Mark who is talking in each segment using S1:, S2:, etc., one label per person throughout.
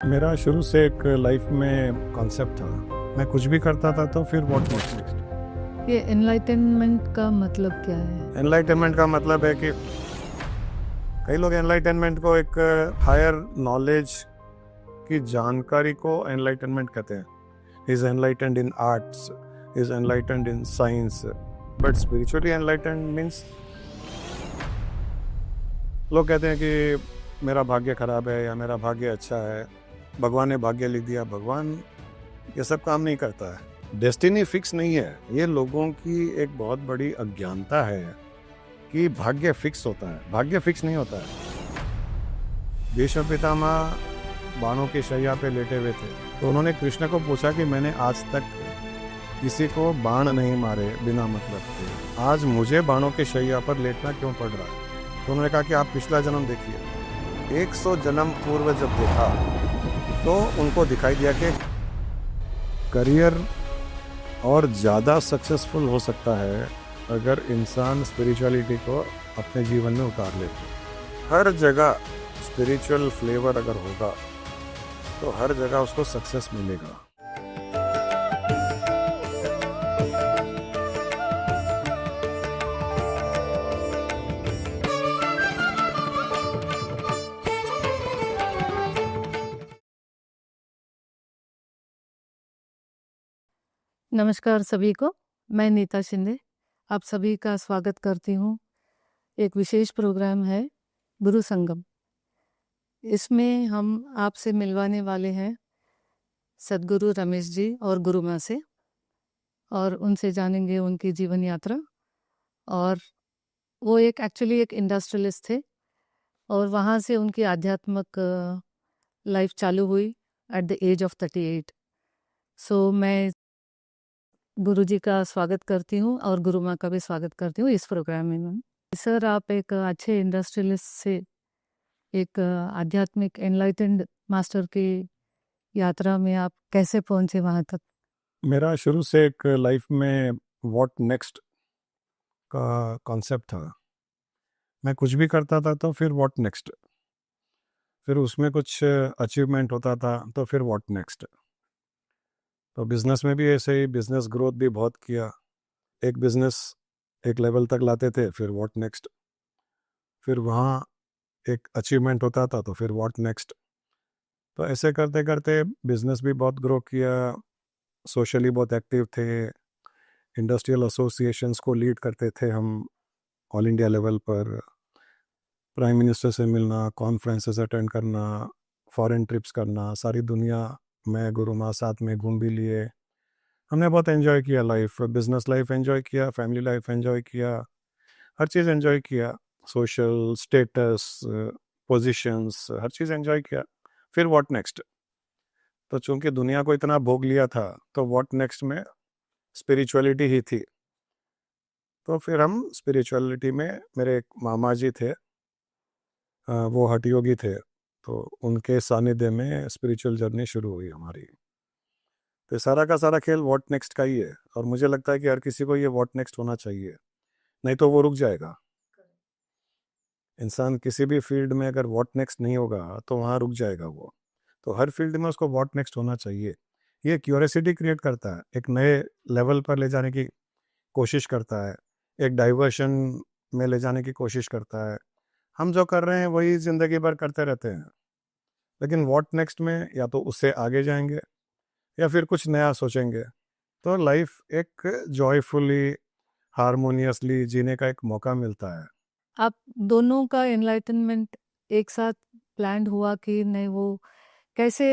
S1: मेरा शुरू से एक लाइफ में कॉन्सेप्ट था। मैं कुछ भी करता था तो फिर व्हाट नेक्स्ट।
S2: ये एनलाइटनमेंट का मतलब क्या है?
S1: एनलाइटनमेंट का मतलब है कि कई लोग एनलाइटनमेंट को एक हायर नॉलेज की जानकारी को एनलाइटनमेंट कहते हैं। Is enlightened in arts, is enlightened in science, but spiritually enlightened means लोग कहते हैं कि मेरा भाग्य खराब है या मेरा भाग्य अच्छा है, भगवान ने भाग्य लिख दिया। भगवान ये सब काम नहीं करता है। डेस्टिनी फिक्स नहीं है। ये लोगों की एक बहुत बड़ी अज्ञानता है कि भाग्य फिक्स होता है। भाग्य फिक्स नहीं होता है। भीष्म पितामह बाणों की शैया पे लेटे हुए थे, तो उन्होंने कृष्ण को पूछा कि मैंने आज तक किसी को बाण नहीं मारे बिना मतलब के, आज मुझे बाणों की शैया पर लेटना क्यों पड़ रहा है? तो उन्होंने कहा कि आप पिछला जन्म देखिए। 100 जन्म पूर्व जब देखा तो उनको दिखाई दिया कि करियर और ज़्यादा सक्सेसफुल हो सकता है अगर इंसान स्पिरिचुअलिटी को अपने जीवन में उतार ले। हर जगह स्पिरिचुअल फ्लेवर अगर होगा तो हर जगह उसको सक्सेस मिलेगा।
S2: नमस्कार सभी को, मैं नीता शिंदे आप सभी का स्वागत करती हूँ। एक विशेष प्रोग्राम है गुरु संगम। इसमें हम आपसे मिलवाने वाले हैं सद्गुरु रमेश जी और गुरु माँ से, और उनसे जानेंगे उनकी जीवन यात्रा। और वो एक्चुअली एक इंडस्ट्रियलिस्ट थे और वहाँ से उनकी आध्यात्मिक लाइफ चालू हुई एट द एज ऑफ 38। सो मैं गुरु जी का स्वागत करती हूँ और गुरु माँ का भी स्वागत करती हूँ इस प्रोग्राम में। मैम सर, आप एक अच्छे इंडस्ट्रियलिस्ट से एक आध्यात्मिक एनलाइटेंड मास्टर की यात्रा में आप कैसे पहुँचे वहाँ तक?
S1: मेरा शुरू से एक लाइफ में व्हाट नेक्स्ट का कॉन्सेप्ट था। मैं कुछ भी करता था तो फिर व्हाट नेक्स्ट, फिर उसमें कुछ अचीवमेंट होता था तो फिर व्हाट नेक्स्ट। तो बिजनेस में भी ऐसे ही, बिजनेस ग्रोथ भी बहुत किया। एक बिजनेस एक लेवल तक लाते थे, फिर व्हाट नेक्स्ट, फिर वहाँ एक अचीवमेंट होता था तो फिर व्हाट नेक्स्ट। तो ऐसे करते करते बिजनेस भी बहुत ग्रो किया, सोशली बहुत एक्टिव थे, इंडस्ट्रियल एसोसिएशंस को लीड करते थे हम ऑल इंडिया लेवल पर। प्राइम मिनिस्टर से मिलना, कॉन्फ्रेंसेस अटेंड करना, फॉरेन ट्रिप्स करना, सारी दुनिया में गुरु माँ साथ में घूम भी लिए। हमने बहुत एंजॉय किया लाइफ, बिजनेस लाइफ एंजॉय किया, फैमिली लाइफ एंजॉय किया, हर चीज़ एंजॉय किया। सोशल स्टेटस, पोजीशंस, हर चीज़ एंजॉय किया। फिर व्हाट नेक्स्ट। तो चूंकि दुनिया को इतना भोग लिया था तो व्हाट नेक्स्ट में स्पिरिचुअलिटी ही थी। तो फिर हम स्पिरिचुअलिटी में, मेरे एक मामा जी थे, वो हठ योगी थे, तो उनके सानिध्य में स्पिरिचुअल जर्नी शुरू हुई हमारी। तो सारा का सारा खेल व्हाट नेक्स्ट का ही है, और मुझे लगता है कि हर किसी को ये व्हाट नेक्स्ट होना चाहिए, नहीं तो वो रुक जाएगा। इंसान किसी भी फील्ड में अगर व्हाट नेक्स्ट नहीं होगा तो वहाँ रुक जाएगा वो। तो हर फील्ड में उसको व्हाट नेक्स्ट होना चाहिए। ये क्यूरियोसिटी क्रिएट करता है, एक नए लेवल पर ले जाने की कोशिश करता है, एक डाइवर्शन में ले जाने की कोशिश करता है। हम जो कर रहे हैं वही ज़िंदगी भर करते रहते हैं, लेकिन व्हाट नेक्स्ट में या तो उससे आगे जाएंगे या फिर कुछ नया सोचेंगे। तो लाइफ एक जॉयफुली, हारमोनियसली जीने का एक मौका मिलता है।
S2: आप दोनों का एनलाइटनमेंट एक साथ प्लान हुआ कि नहीं? वो कैसे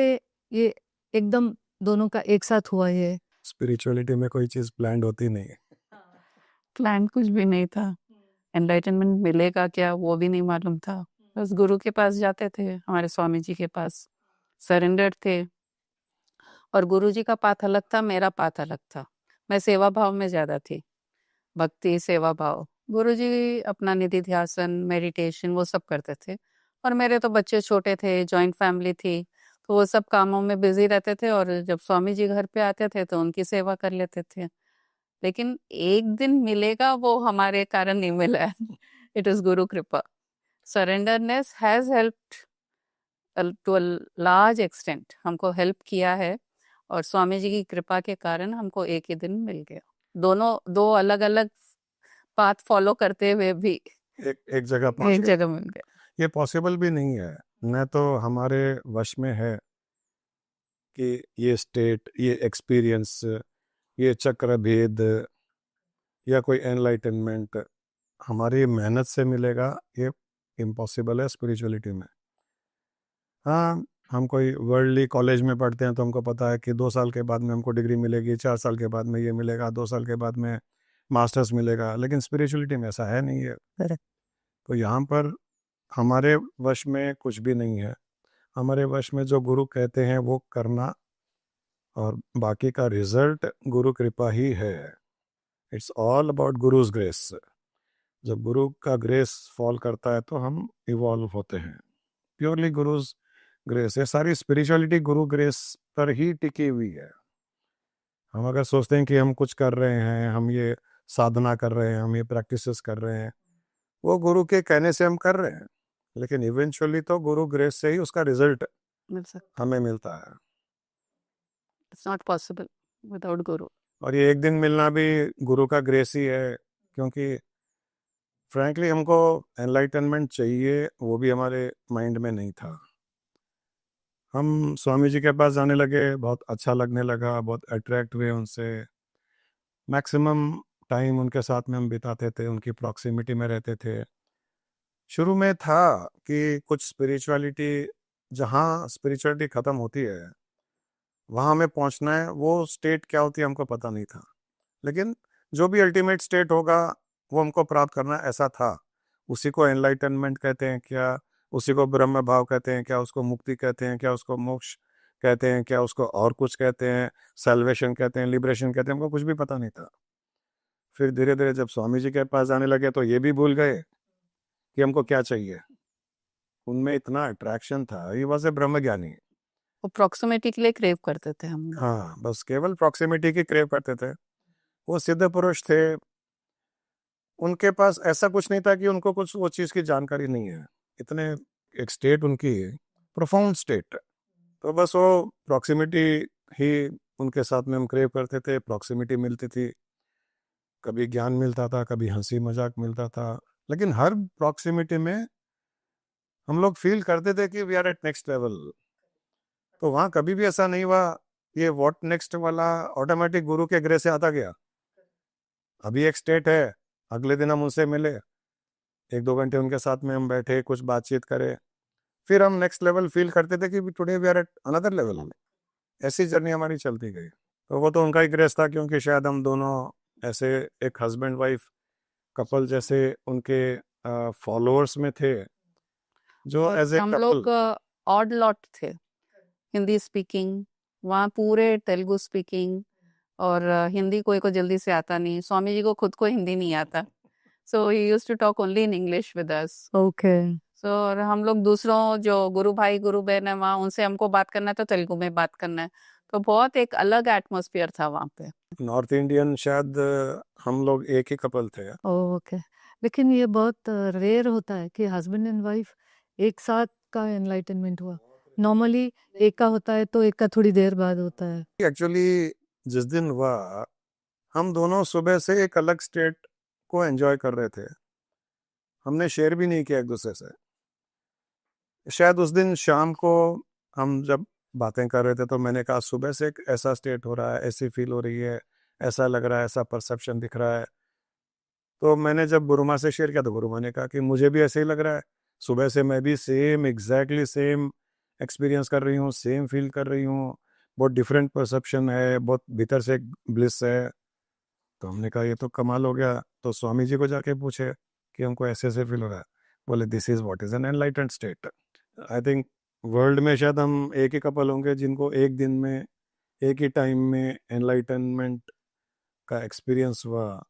S2: ये एकदम दोनों का एक साथ हुआ? ये
S1: स्पिरिचुअलिटी में कोई चीज़ प्लान्ड होती नहीं है।
S3: प्लान कुछ भी नहीं था। एनलाइटनमेंट मिलेगा क्या वो भी नहीं मालूम था। बस गुरु के पास जाते थे, हमारे स्वामी जी के पास सरेंडर थे। और गुरु जी का पाथ अलग था, मेरा पाथ अलग था। मैं सेवा भाव में ज्यादा थी, भक्ति सेवा भाव। गुरु जी अपना निधि ध्यासन, मेडिटेशन वो सब करते थे। और मेरे तो बच्चे छोटे थे, जॉइंट फैमिली थी, तो वो सब कामों में बिजी रहते थे। और जब स्वामी जी घर पे आते थे तो उनकी सेवा कर लेते थे। लेकिन एक दिन मिलेगा वो हमारे कारण नहीं मिला है। It is guru kripa. Surrenderness has helped to a large extent हमको हेल्प किया है, और स्वामी जी की कृपा के कारण हमको एक ही दिन मिल गया। दोनों दो अलग अलग पाथ फॉलो करते हुए भी
S1: एक जगह पहुंच
S3: एक
S1: गए।
S3: जगह मिल गया।
S1: ये पॉसिबल भी नहीं है, न तो हमारे वश में है कि ये स्टेट, ये एक्सपीरियंस, ये चक्र भेद या कोई एनलाइटनमेंट हमारी मेहनत से मिलेगा, ये इम्पॉसिबल है स्पिरिचुअलिटी में। हाँ, हम कोई वर्ल्डली कॉलेज में पढ़ते हैं तो हमको पता है कि 2 साल के बाद में हमको डिग्री मिलेगी, 4 साल के बाद में ये मिलेगा, 2 साल के बाद में मास्टर्स मिलेगा, लेकिन स्पिरिचुअलिटी में ऐसा है नहीं है।
S2: Correct.
S1: तो यहाँ पर हमारे वश में कुछ भी नहीं है। हमारे वश में जो गुरु कहते हैं वो करना, और बाकी का रिजल्ट गुरु कृपा ही है। It's all about guru's grace. जब गुरु का ग्रेस फॉल करता है तो हम इवॉल्व होते हैं। प्योरली गुरुज ग्रेस है, सारी स्पिरिचुअलिटी गुरु ग्रेस पर ही टिकी हुई है। हम अगर सोचते हैं कि हम कुछ कर रहे हैं, हम ये साधना कर रहे हैं, हम ये प्रैक्टिसेस कर रहे हैं, वो गुरु के कहने से हम कर रहे हैं, लेकिन इवेंचुअली तो गुरु ग्रेस से ही उसका रिजल्ट
S3: मिल सकता,
S1: हमें मिलता है।
S3: इट्स नॉट पॉसिबल विदाउट गुरु।
S1: और ये एक दिन मिलना भी गुरु का ग्रेस ही है, क्योंकि फ्रैंकली हमको एनलाइटनमेंट चाहिए, वो भी हमारे माइंड में नहीं था। हम स्वामी जी के पास जाने लगे, बहुत अच्छा लगने लगा, बहुत अट्रैक्ट हुए उनसे। मैक्सिमम टाइम उनके साथ में हम बिताते थे, उनकी प्रॉक्सिमिटी में रहते थे। शुरू में था कि कुछ स्पिरिचुअलिटी, जहाँ स्पिरिचुअलिटी ख़त्म होती है वहाँ हमें पहुँचना है, वो स्टेट क्या होती है हमको पता नहीं था, लेकिन जो भी अल्टीमेट स्टेट होगा वो हमको प्राप्त करना, ऐसा था। उसी को एनलाइटनमेंट कहते हैं क्या, उसी को ब्रह्म भाव कहते हैं क्या, उसको मुक्ति कहते हैं क्या, उसको मोक्ष कहते हैं क्या, उसको और कुछ कहते हैं, सैल्वेशन कहते हैं, लिबरेशन कहते हैं, हमको कुछ भी पता नहीं था। फिर धीरे धीरे जब स्वामी जी के पास जाने लगे तो ये भी भूल गए कि हमको क्या चाहिए। उनमें इतना अट्रैक्शन था, ये वैसे ब्रह्म ज्ञानी।
S3: वो प्रॉक्सिमिटी के लिए क्रेव करते थे हम लोग।
S1: हाँ, बस केवल प्रॉक्सिमिटी की क्रेव करते थे। वो सिद्ध पुरुष थे, उनके पास ऐसा कुछ नहीं था कि उनको कुछ वो चीज़ की जानकारी नहीं है। इतने एक स्टेट उनकी प्रोफाउंड स्टेट, तो बस वो प्रॉक्सिमिटी ही उनके साथ में हम क्रेव करते थे। प्रॉक्सिमिटी मिलती थी, कभी ज्ञान मिलता था, कभी हंसी मजाक मिलता था, लेकिन हर प्रॉक्सिमिटी में हम लोग फील करते थे कि we are at next level. तो वहाँ कभी भी ऐसा नहीं हुआ ये व्हाट नेक्स्ट वाला ऑटोमेटिक गुरु के ग्रेस से आता गया। अभी एक स्टेट है, अगले दिन हम उनसे मिले, 1-2 घंटे उनके साथ में हम बैठे, कुछ बातचीत करे, फिर हम नेक्स्ट लेवल फील करते थे कि today we are at another level. ऐसी जर्नी हमारी चलती गई। तो वो तो उनका ही ग्रेस था, क्योंकि शायद हम दोनों ऐसे एक हस्बैंड वाइफ कपल जैसे उनके फॉलोअर्स में थे, जो
S3: और
S1: एज ए
S3: हम लोग
S1: कपल।
S3: ऑड लॉट थे, हिंदी स्पीकिंग, वहाँ पूरे तेलुगु स्पीकिंग, और हिंदी कोई को जल्दी से आता नहीं। स्वामी जी को खुद को हिंदी नहीं आता, so he used to talk only in English with us.
S2: Okay.
S3: So और हम लोग दूसरों जो गुरु भाई गुरु बहन है वहाँ, उनसे हमको बात करना है तो तेलुगु में बात करना है। तो बहुत एक अलग एटमॉस्फेयर था वहाँ पे।
S1: नॉर्थ इंडियन शायद हम लोग एक ही कपल थे।
S2: ओके, लेकिन ये बहुत रेयर होता है कि हस्बैंड एंड वाइफ एक साथ का एनलाइटनमेंट हुआ। नॉर्मली एक का होता है तो एक का थोड़ी देर बाद होता है।
S1: एक्चुअली जिस दिन हुआ, हम दोनों सुबह से एक अलग स्टेट को एंजॉय कर रहे थे, हमने शेयर भी नहीं किया एक दूसरे से। शायद उस दिन शाम को हम जब बातें कर रहे थे तो मैंने कहा सुबह से एक ऐसा स्टेट हो रहा है, ऐसी फील हो रही है, ऐसा लग रहा है, ऐसा परसेप्शन दिख रहा है। तो मैंने जब गुरुमा से शेयर किया तो गुरुमा ने कहा कि मुझे भी ऐसे ही लग रहा है, सुबह से मैं भी सेम एग्जैक्टली सेम एक्सपीरियंस कर रही हूँ, सेम फील कर रही हूँ, बहुत डिफरेंट परसेप्शन है, बहुत भीतर से एक ब्लिस है। तो हमने कहा ये तो कमाल हो गया। तो स्वामी जी को जाके पूछे कि हमको ऐसे ऐसे फील हो रहा है, बोले this is what is an enlightened state. I think world में शायद हम एक ही कपल होंगे जिनको एक दिन में, एक ही टाइम में एनलाइटनमेंट का एक्सपीरियंस हुआ,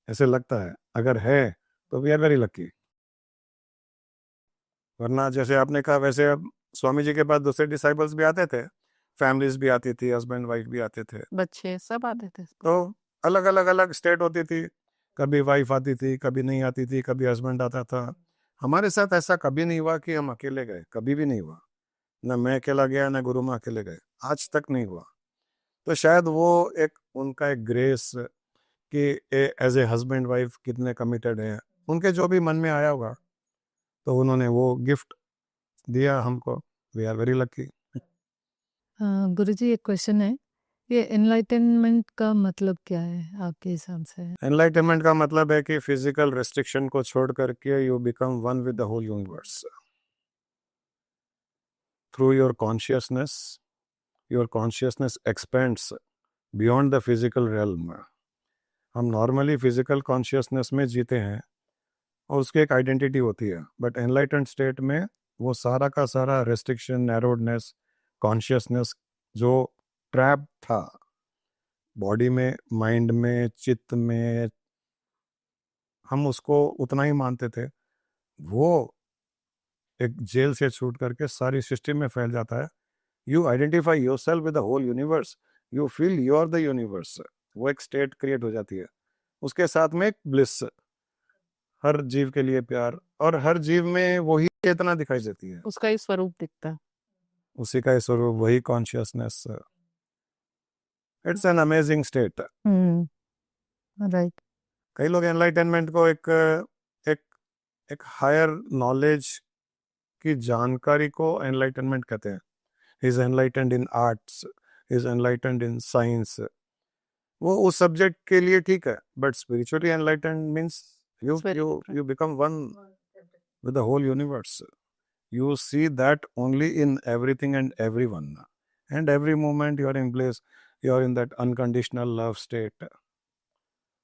S1: ऐसे लगता है। अगर है तो वी आर वेरी लकी। वरना जैसे आपने कहा वैसे अब स्वामी जी के पास दूसरे डिसाइबल्स भी आते थे, फैमिलीज भी आती थी, हस्बैंड वाइफ भी आते थे,
S3: बच्चे सब आते थे।
S1: तो अलग अलग अलग स्टेट होती थी। कभी वाइफ आती थी, कभी नहीं आती थी, कभी हस्बैंड आता था। हमारे साथ ऐसा कभी नहीं हुआ कि हम अकेले गए, कभी भी नहीं हुआ। ना मैं अकेला गया ना गुरु माँ अकेले गए, आज तक नहीं हुआ। तो शायद वो एक उनका एक ग्रेस कि एज ए हस्बैंड वाइफ कितने कमिटेड हैं, उनके जो भी मन में आया होगा तो उन्होंने वो गिफ्ट दिया हमको। We are very lucky.
S2: Guruji एक क्वेश्चन है, ये एनलाइटनमेंट का मतलब क्या है आपके हिसाब से?
S1: एनलाइटनमेंट का मतलब है कि फिजिकल रेस्ट्रिक्शन को छोड़ करके you become one with the whole universe through your consciousness expands beyond the physical realm। हम नॉर्मली फिजिकल कॉन्शियसनेस में जीते हैं और उसकी एक आइडेंटिटी होती है, बट एनलाइटेंड स्टेट में वो सारा का सारा रेस्ट्रिक्शन, नैरोडनेस, कॉन्शियसनेस जो ट्रैप था बॉडी में, माइंड में, चित्त में, हम उसको उतना ही मानते थे, वो एक जेल से छूट करके सारी सृष्टि में फैल जाता है। You identify your self with the whole universe, you feel you are the universe. वो एक स्टेट क्रिएट हो जाती है, उसके साथ में एक ब्लिस, हर जीव के लिए प्यार, और हर जीव में वही चेतना दिखाई देती है,
S3: उसका ही स्वरूप दिखता है।
S1: उसी का ही स्वरूप, वही consciousness. It's an amazing state.
S2: Right.
S1: कई लोग एनलाइटनमेंट को एक एक एक हायर नॉलेज की जानकारी को एनलाइटनमेंट कहते हैं। He is enlightened in arts, he is enlightened in science, वो उस सब्जेक्ट के लिए ठीक है, but spiritually enlightened means you
S3: It's very
S1: you
S3: different.
S1: you become one with the whole universe. You see that only in everything and everyone, and every moment you are in bliss, you are in that unconditional love state.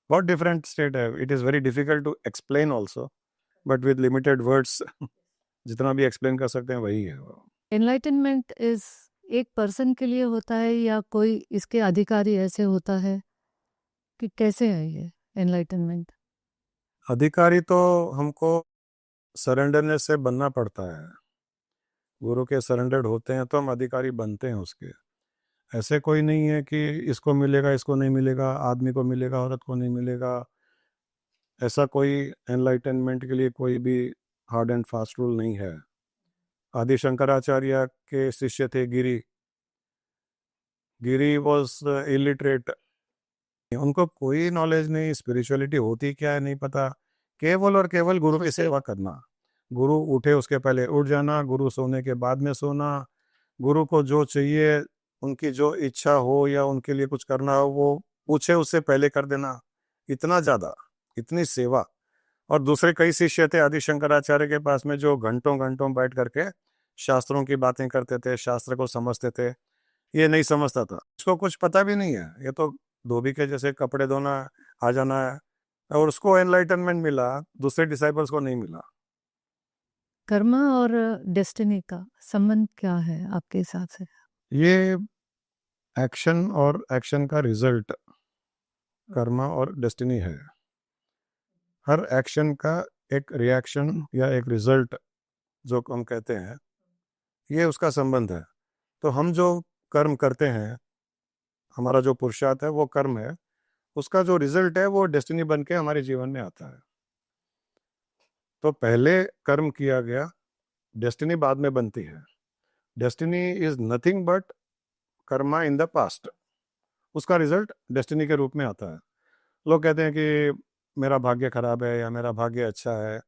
S1: What different state है, it is very difficult to explain also, but with limited words जितना भी explain कर सकते हैं वही है वो।
S2: Enlightenment is एक पर्सन के लिए होता है या कोई इसके अधिकारी ऐसे होता है कि कैसे है ये एनलाइटनमेंट?
S1: अधिकारी तो हमको सरेंडरनेस से बनना पड़ता है, गुरु के सरेंडर्ड होते हैं तो हम अधिकारी बनते हैं उसके। ऐसे कोई नहीं है कि इसको मिलेगा इसको नहीं मिलेगा, आदमी को मिलेगा औरत को नहीं मिलेगा, ऐसा कोई एनलाइटनमेंट के लिए कोई भी हार्ड एंड फास्ट रूल नहीं है। आदि शंकराचार्य के शिष्य थे गिरी। गिरी वॉज इलिटरेट, उनको कोई नॉलेज नहीं, स्पिरिचुअलिटी होती क्या है नहीं पता, केवल और केवल गुरु की सेवा करना। गुरु उठे उसके पहले उठ जाना, गुरु सोने के बाद में सोना, गुरु को जो चाहिए, उनकी जो इच्छा हो या उनके लिए कुछ करना हो वो पूछे उससे पहले कर देना, इतना ज़्यादा, इतनी सेवा। और दूसरे कई शिष्य थे आदि शंकराचार्य के पास में जो घंटों घंटों बैठ करके शास्त्रों की बातें करते थे, शास्त्र को समझते थे। ये नहीं समझता था, इसको कुछ पता भी नहीं है, ये तो धोबी के जैसे कपड़े धोना, आ जाना है, और उसको एनलाइटनमेंट मिला, दूसरे डिसाइपल्स को नहीं मिला।
S2: कर्म और डेस्टिनी का संबंध क्या है आपके हिसाब से?
S1: ये एक्शन और एक्शन का रिजल्ट कर्म और डेस्टिनी है। हर एक्शन का एक रिएक्शन या एक रिजल्ट जो हम कहते हैं, ये उसका संबंध है। तो हम जो कर्म करते हैं, हमारा जो पुरुषार्थ है वो कर्म है, उसका जो रिजल्ट है वो डेस्टिनी बन के हमारे जीवन में आता है। तो पहले कर्म किया गया, डेस्टिनी बाद में बनती है। Destiny is nothing but Karma in the past, उसका रिजल्ट डेस्टिनी के रूप में आता है। लोग कहते हैं कि मेरा भाग्य खराब है या मेरा भाग्य अच्छा है,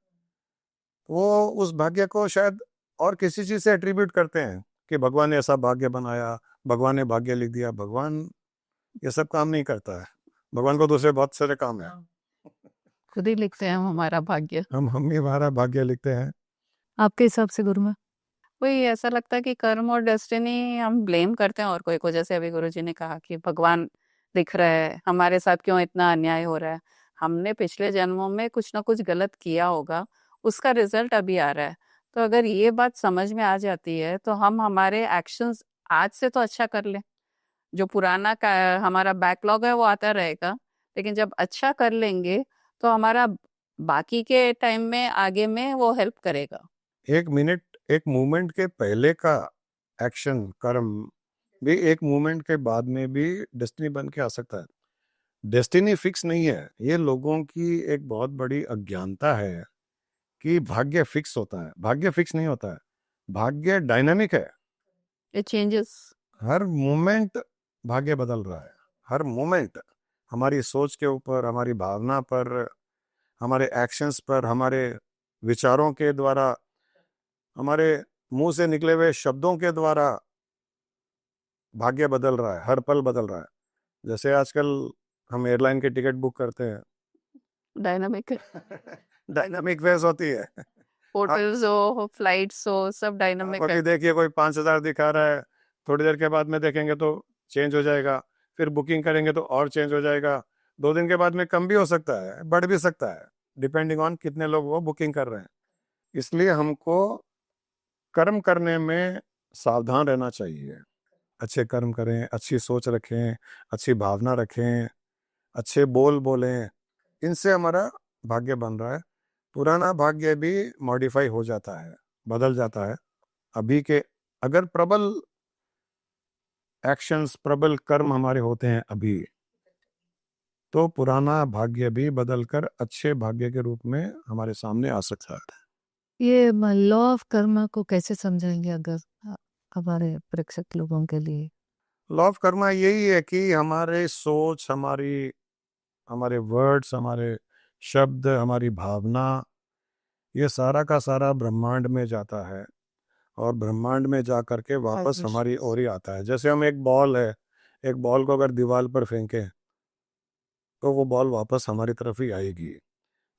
S1: वो उस भाग्य को शायद और किसी चीज़ से एट्रीब्यूट करते हैं कि भगवान ने ऐसा भाग्य बनाया, भगवान ने भाग्य लिख दिया। भगवान ये सब काम नहीं करता है, भगवान को दूसरे बहुत सारे काम है।
S3: खुद ही लिखते हैं हम हमारा भाग्य।
S1: हम ही हमारा भाग्य लिखते हैं।
S2: आपके हिसाब से गुरुमा?
S3: वही ऐसा लगता है कि कर्म और डेस्टिनी हम ब्लेम करते हैं और कोई को, जैसे अभी गुरुजी ने कहा कि भगवान लिख रहा है हमारे साथ, क्यों इतना अन्याय हो रहा है, हमने पिछले जन्मों में कुछ ना कुछ गलत किया होगा, उसका रिजल्ट अभी आ रहा है। तो अगर ये बात समझ में आ जाती है तो हम हमारे एक्शंस आज से तो अच्छा कर लें। जो पुराना का हमारा बैकलॉग है वो आता रहेगा, लेकिन जब अच्छा कर लेंगे तो हमारा बाकी के टाइम में आगे में वो हेल्प करेगा।
S1: एक मिनट, एक मूवमेंट के पहले का एक्शन कर्म भी एक मूवमेंट के बाद में भी डेस्टिनी बन के आ सकता है। डेस्टिनी फिक्स नहीं है, ये लोगों की एक बहुत बड़ी अज्ञानता है कि भाग्य फिक्स होता है। भाग्य फिक्स नहीं होता है, भाग्य डायनामिक है।
S3: It changes.
S1: हर मोमेंट भाग्य बदल रहा है, हर मोमेंट हमारी सोच के ऊपर, हमारी भावना पर, हमारे एक्शंस पर, हमारे विचारों के द्वारा, हमारे मुंह से निकले हुए शब्दों के द्वारा भाग्य बदल रहा है, हर पल बदल रहा है। जैसे आजकल हम एयरलाइन की टिकट बुक करते हैं,
S3: डायनामिक
S1: डायनामिक फेस होती है।
S3: होटल्स हो, फ्लाइट्स हो, सब
S1: आप
S3: डायनामिक
S1: अभी
S3: है।
S1: देखिए कोई 5,000 दिखा रहा है, थोड़ी देर के बाद में देखेंगे तो चेंज हो जाएगा, फिर बुकिंग करेंगे तो और चेंज हो जाएगा, 2 दिन के बाद में कम भी हो सकता है, बढ़ भी सकता है, डिपेंडिंग ऑन कितने लोग वो बुकिंग कर रहे हैं। इसलिए हमको कर्म करने में सावधान रहना चाहिए। अच्छे कर्म करें, अच्छी सोच रखें, अच्छी भावना रखें, अच्छे बोल बोलें, इनसे हमारा भाग्य बन रहा है। पुराना भाग्य भी मॉडिफाई हो जाता है, बदल जाता है। अभी के अगर प्रबल एक्शंस, प्रबल कर्म हमारे होते हैं अभी, तो पुराना भाग्य भी बदलकर अच्छे भाग्य के रूप में हमारे सामने आ सकता है।
S2: ये लॉ ऑफ कर्मा को कैसे समझाएंगे अगर हमारे प्रेक्षक लोगों के लिए?
S1: लॉ ऑफ कर्मा यही है कि हमारे सोच, हमारे वर्ड्स, हमारे शब्द, हमारी भावना, ये सारा का सारा ब्रह्मांड में जाता है और ब्रह्मांड में जा करके वापस हमारी ओर ही आता है। जैसे हम एक बॉल है, एक बॉल को अगर दीवार पर फेंकें तो वो बॉल वापस हमारी तरफ ही आएगी।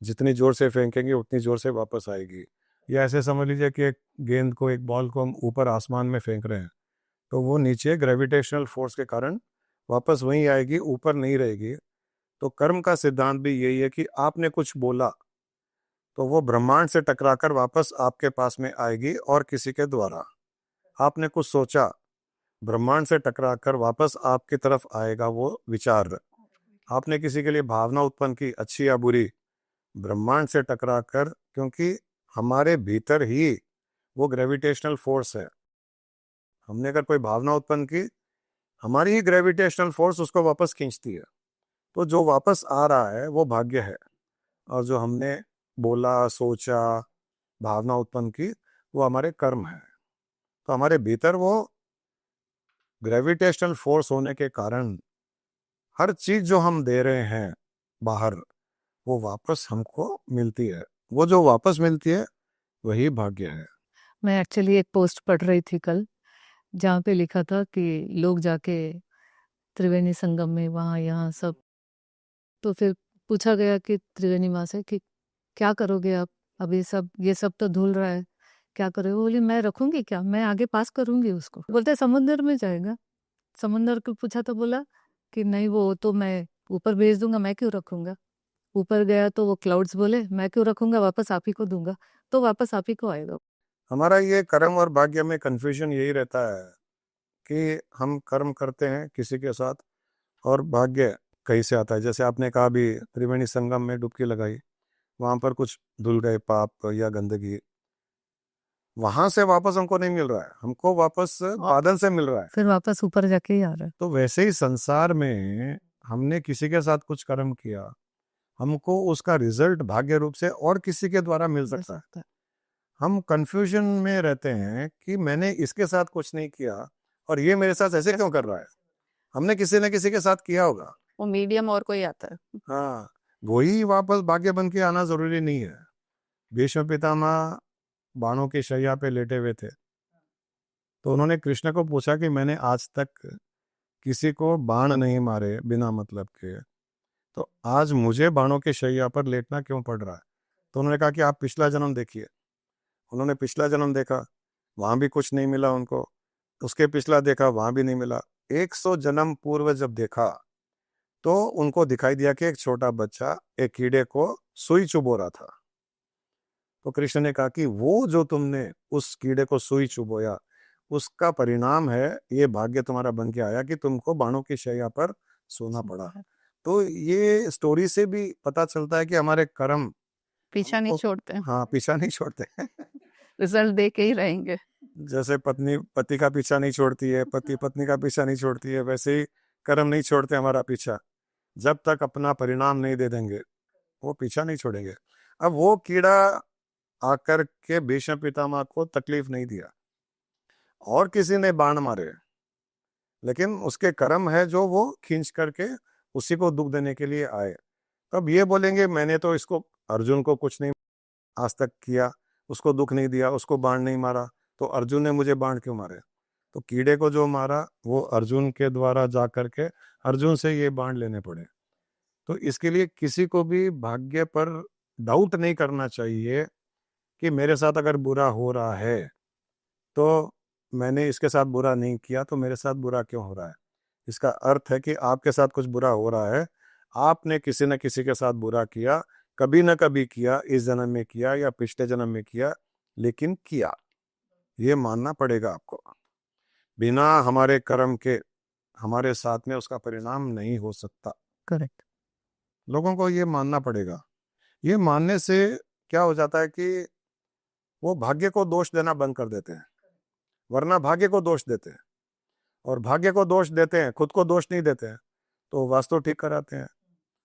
S1: जितनी जोर से फेंकेंगे उतनी जोर से वापस आएगी। या ऐसे समझ लीजिए कि एक गेंद को, एक बॉल को हम ऊपर आसमान में फेंक रहे हैं, तो वो नीचे ग्रेविटेशनल फोर्स के कारण वापस वहीं आएगी, ऊपर नहीं रहेगी। तो कर्म का सिद्धांत भी यही है कि आपने कुछ बोला तो वो ब्रह्मांड से टकराकर वापस आपके पास में आएगी, और किसी के द्वारा आपने कुछ सोचा, ब्रह्मांड से टकराकर वापस आपकी तरफ आएगा वो विचार। आपने किसी के लिए भावना उत्पन्न की, अच्छी या बुरी, ब्रह्मांड से टकराकर, क्योंकि हमारे भीतर ही वो ग्रेविटेशनल फोर्स है। हमने अगर कोई भावना उत्पन्न की, हमारी ही ग्रेविटेशनल फोर्स उसको वापस खींचती है। तो जो वापस आ रहा है वो भाग्य है, और जो हमने बोला, सोचा, भावना उत्पन्न की, वो हमारे कर्म है। तो हमारे भीतर वो ग्रेविटेशनल फोर्स होने के कारण हर चीज जो हम दे रहे हैं बाहर, वो वापस हमको मिलती है। वो जो वापस मिलती है वही भाग्य है।
S2: मैं एक्चुअली एक पोस्ट पढ़ रही थी कल, जहाँ पे लिखा था कि लोग जाके त्रिवेणी संगम में वहाँ यहाँ सब, तो फिर पूछा गया कि त्रिवेणी माँ से कि क्या करोगे आप, अब ये सब तो धुल रहा है, क्या करोगे? बोली मैं रखूंगी क्या, मैं आगे पास करूंगी उसको। बोलते समुद्र में जाएगा। समुद्र को पूछा तो बोला कि नहीं, वो तो मैं ऊपर भेज दूंगा, मैं क्यों रखूंगा। ऊपर गया तो वो क्लाउड्स बोले मैं क्यों रखूंगा, वापस आप ही को दूंगा, तो वापस आप ही को आएगा।
S1: हमारा ये कर्म और भाग्य में कंफ्यूजन यही रहता है कि हम कर्म करते हैं किसी के साथ, और भाग्य कहीं से आता है। जैसे आपने कहा भी, त्रिवेणी संगम में डुबकी लगाई, वहां पर कुछ धुल गए पाप या गंदगी, वहां से वापस हमको नहीं मिल रहा है, हमको वापस बादल से मिल रहा है।
S2: फिर वापस ऊपर जाके ही आ रहा है।
S1: तो वैसे ही संसार में हमने किसी के साथ कुछ कर्म किया, हमको उसका रिजल्ट भाग्य रूप से और किसी के द्वारा मिल सकता है। हम कंफ्यूजन में रहते हैं कि मैंने इसके साथ कुछ नहीं किया और ये मेरे साथ ऐसे क्यों कर रहा है। हमने किसी न किसी के साथ किया होगा।
S3: वो मीडियम और कोई आता है।
S1: हाँ, वही वापस भाग्य बन के आना जरूरी नहीं है। भीष्म पितामह बाणों की शैया पे लेटे हुए थे, तो उन्होंने कृष्ण को पूछा कि मैंने आज तक किसी को बाण नहीं मारे बिना मतलब के, तो आज मुझे बाणों की शैया पर लेटना क्यों पड़ रहा है। तो उन्होंने कहा कि आप पिछला जन्म देखिए। उन्होंने पिछला जन्म देखा, वहां भी कुछ नहीं मिला उनको। उसके पिछला देखा, वहां भी नहीं मिला। 100 जन्म पूर्व जब देखा तो उनको दिखाई दिया कि एक छोटा बच्चा एक कीड़े को सुई चुबो रहा था। तो कृष्ण ने कहा कि वो जो तुमने उस कीड़े को सुई चुबोया, उसका परिणाम है ये भाग्य तुम्हारा बन के आया कि तुमको बाणों की शैया पर सोना पड़ा। तो ये स्टोरी से भी पता चलता है कि हमारे कर्म
S3: पीछा नहीं छोड़ते,
S1: हाँ, पीछा नहीं छोड़ते।
S3: रिजल्ट दे के ही रहेंगे।
S1: जैसे पत्नी पति का पीछा नहीं छोड़ती है, पति पत्नी का पीछा नहीं छोड़ती है, वैसे ही कर्म नहीं छोड़ते हमारा पीछा। जब तक अपना परिणाम नहीं दे देंगे वो पीछा नहीं छोड़ेंगे। अब वो कीड़ा आकर के भीष्म पितामह को तकलीफ नहीं दिया, और किसी ने बाण मारे, लेकिन उसके कर्म है जो वो खींच करके उसी को दुख देने के लिए आए। तब ये बोलेंगे मैंने तो इसको, अर्जुन को कुछ नहीं आज तक किया, उसको दुख नहीं दिया, उसको बाण नहीं मारा, तो अर्जुन ने मुझे बाण क्यों मारे? तो कीड़े को जो मारा वो अर्जुन के द्वारा जा करके अर्जुन से ये बाण लेने पड़े। तो इसके लिए किसी को भी भाग्य पर डाउट नहीं करना चाहिए कि मेरे साथ अगर बुरा हो रहा है तो मैंने इसके साथ बुरा नहीं किया, तो मेरे साथ बुरा क्यों हो रहा है? इसका अर्थ है कि आपके साथ कुछ बुरा हो रहा है, आपने किसी न किसी के साथ बुरा किया, कभी न कभी किया, इस जन्म में किया या पिछले जन्म में किया, लेकिन किया। ये मानना पड़ेगा आपको। बिना हमारे कर्म के हमारे साथ में उसका परिणाम नहीं हो सकता।
S2: करेक्ट।
S1: लोगों को ये मानना पड़ेगा। ये मानने से क्या हो जाता है कि वो भाग्य को दोष देना बंद कर देते हैं, वरना भाग्य को दोष देते हैं, और भाग्य को दोष देते हैं, खुद को दोष नहीं देते हैं। तो वास्तु ठीक कराते हैं,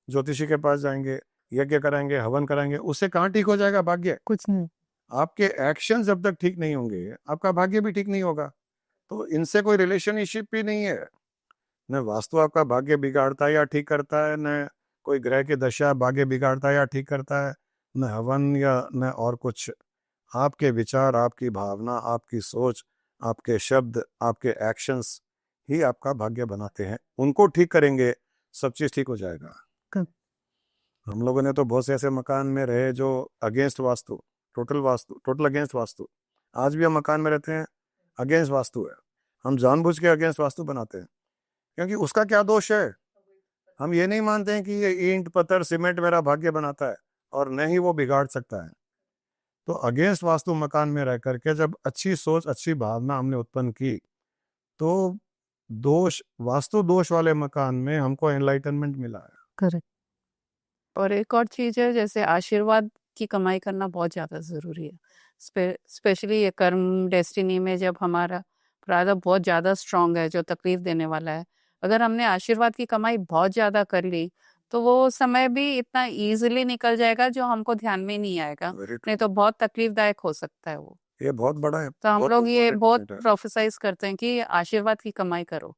S1: ज्योतिषी के पास जाएंगे, यज्ञ कराएंगे, हवन कराएंगे, उससे कहाँ ठीक हो जाएगा भाग्य?
S2: कुछ नहीं।
S1: आपके एक्शन जब तक ठीक नहीं होंगे आपका भाग्य भी ठीक नहीं होगा। तो इनसे कोई रिलेशनशिप भी नहीं है। न वास्तु आपका भाग्य बिगाड़ता है या ठीक करता है, न कोई ग्रह की दशा भाग्य बिगाड़ता है या ठीक करता है, न हवन या न और कुछ। आपके विचार, आपकी भावना, आपकी सोच, आपके शब्द, आपके एक्शंस ही आपका भाग्य बनाते हैं। उनको ठीक करेंगे, सब चीज ठीक हो जाएगा।
S2: कब?
S1: हम लोगों ने तो बहुत से ऐसे मकान में रहे जो against vastu, total against vastu. आज भी हम मकान में रहते हैं, अगेंस्ट वास्तु है। हम जानबूझ के अगेंस्ट वास्तु बनाते हैं, क्योंकि उसका क्या दोष है? हम ये नहीं मानते हैं कि ये ईंट पत्थर सीमेंट मेरा भाग्य बनाता है, और न ही वो बिगाड़ सकता है। तो अगेंस्ट वास्तु मकान में रह करके जब अच्छी सोच, अच्छी भावना हमने उत्पन्न की, तो दोष, वास्तु दोष वाले मकान में हमको एनलाइटनमेंट मिला है।
S2: करेक्ट।
S3: और एक और चीज है, जैसे आशीर्वाद की कमाई करना बहुत ज्यादा जरूरी है। स्पेशली ये कर्म डेस्टिनी में जब हमारा प्रारब्ध बहुत ज्यादा स्ट्रांग है, जो तकलीफ देने वाला है, अगर हमने आशीर्वाद की कमाई बहुत ज्यादा कर ली तो वो समय भी इतना इजीली निकल जाएगा जो हमको ध्यान में नहीं आएगा,
S1: Very true.
S3: नहीं तो बहुत तकलीफदायक हो सकता है वो।
S1: ये बहुत बड़ा है।
S3: तो हम
S1: बहुत
S3: लोग ये
S1: important
S3: बहुत
S1: point है।
S3: प्रोफेसाइज करते हैं कि आशीर्वाद की कमाई करो,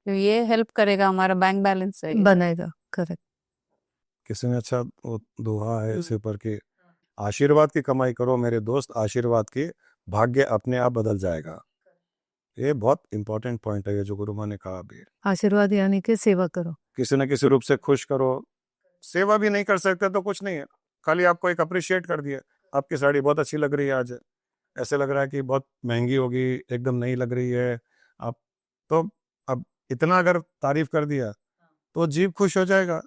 S3: तो ये हेल्प करेगा, हमारा बैंक बैलेंस है ये।
S2: बनाएगा। करेक्ट।
S1: किसी ने अच्छा वो दोहा है इसके ऊपर कि आशीर्वाद की कमाई करो मेरे दोस्त, आशीर्वाद की भाग्य अपने आप बदल जाएगा। ये बहुत इंपॉर्टेंट पॉइंट है ये जो गुरु माँ ने कहा अभी।
S2: आशीर्वाद यानी कि सेवा करो।
S1: किसी न किसी रूप से खुश करो। सेवा भी नहीं कर सकते तो कुछ नहीं है, खाली आपको एक अप्रिशिएट कर दिया, आपकी साड़ी बहुत अच्छी लग रही है आज, ऐसे लग रहा है कि बहुत महंगी होगी, एकदम नहीं लग रही है आप, तो अब इतना अगर तारीफ कर दिया तो जीव खुश हो जाएगा।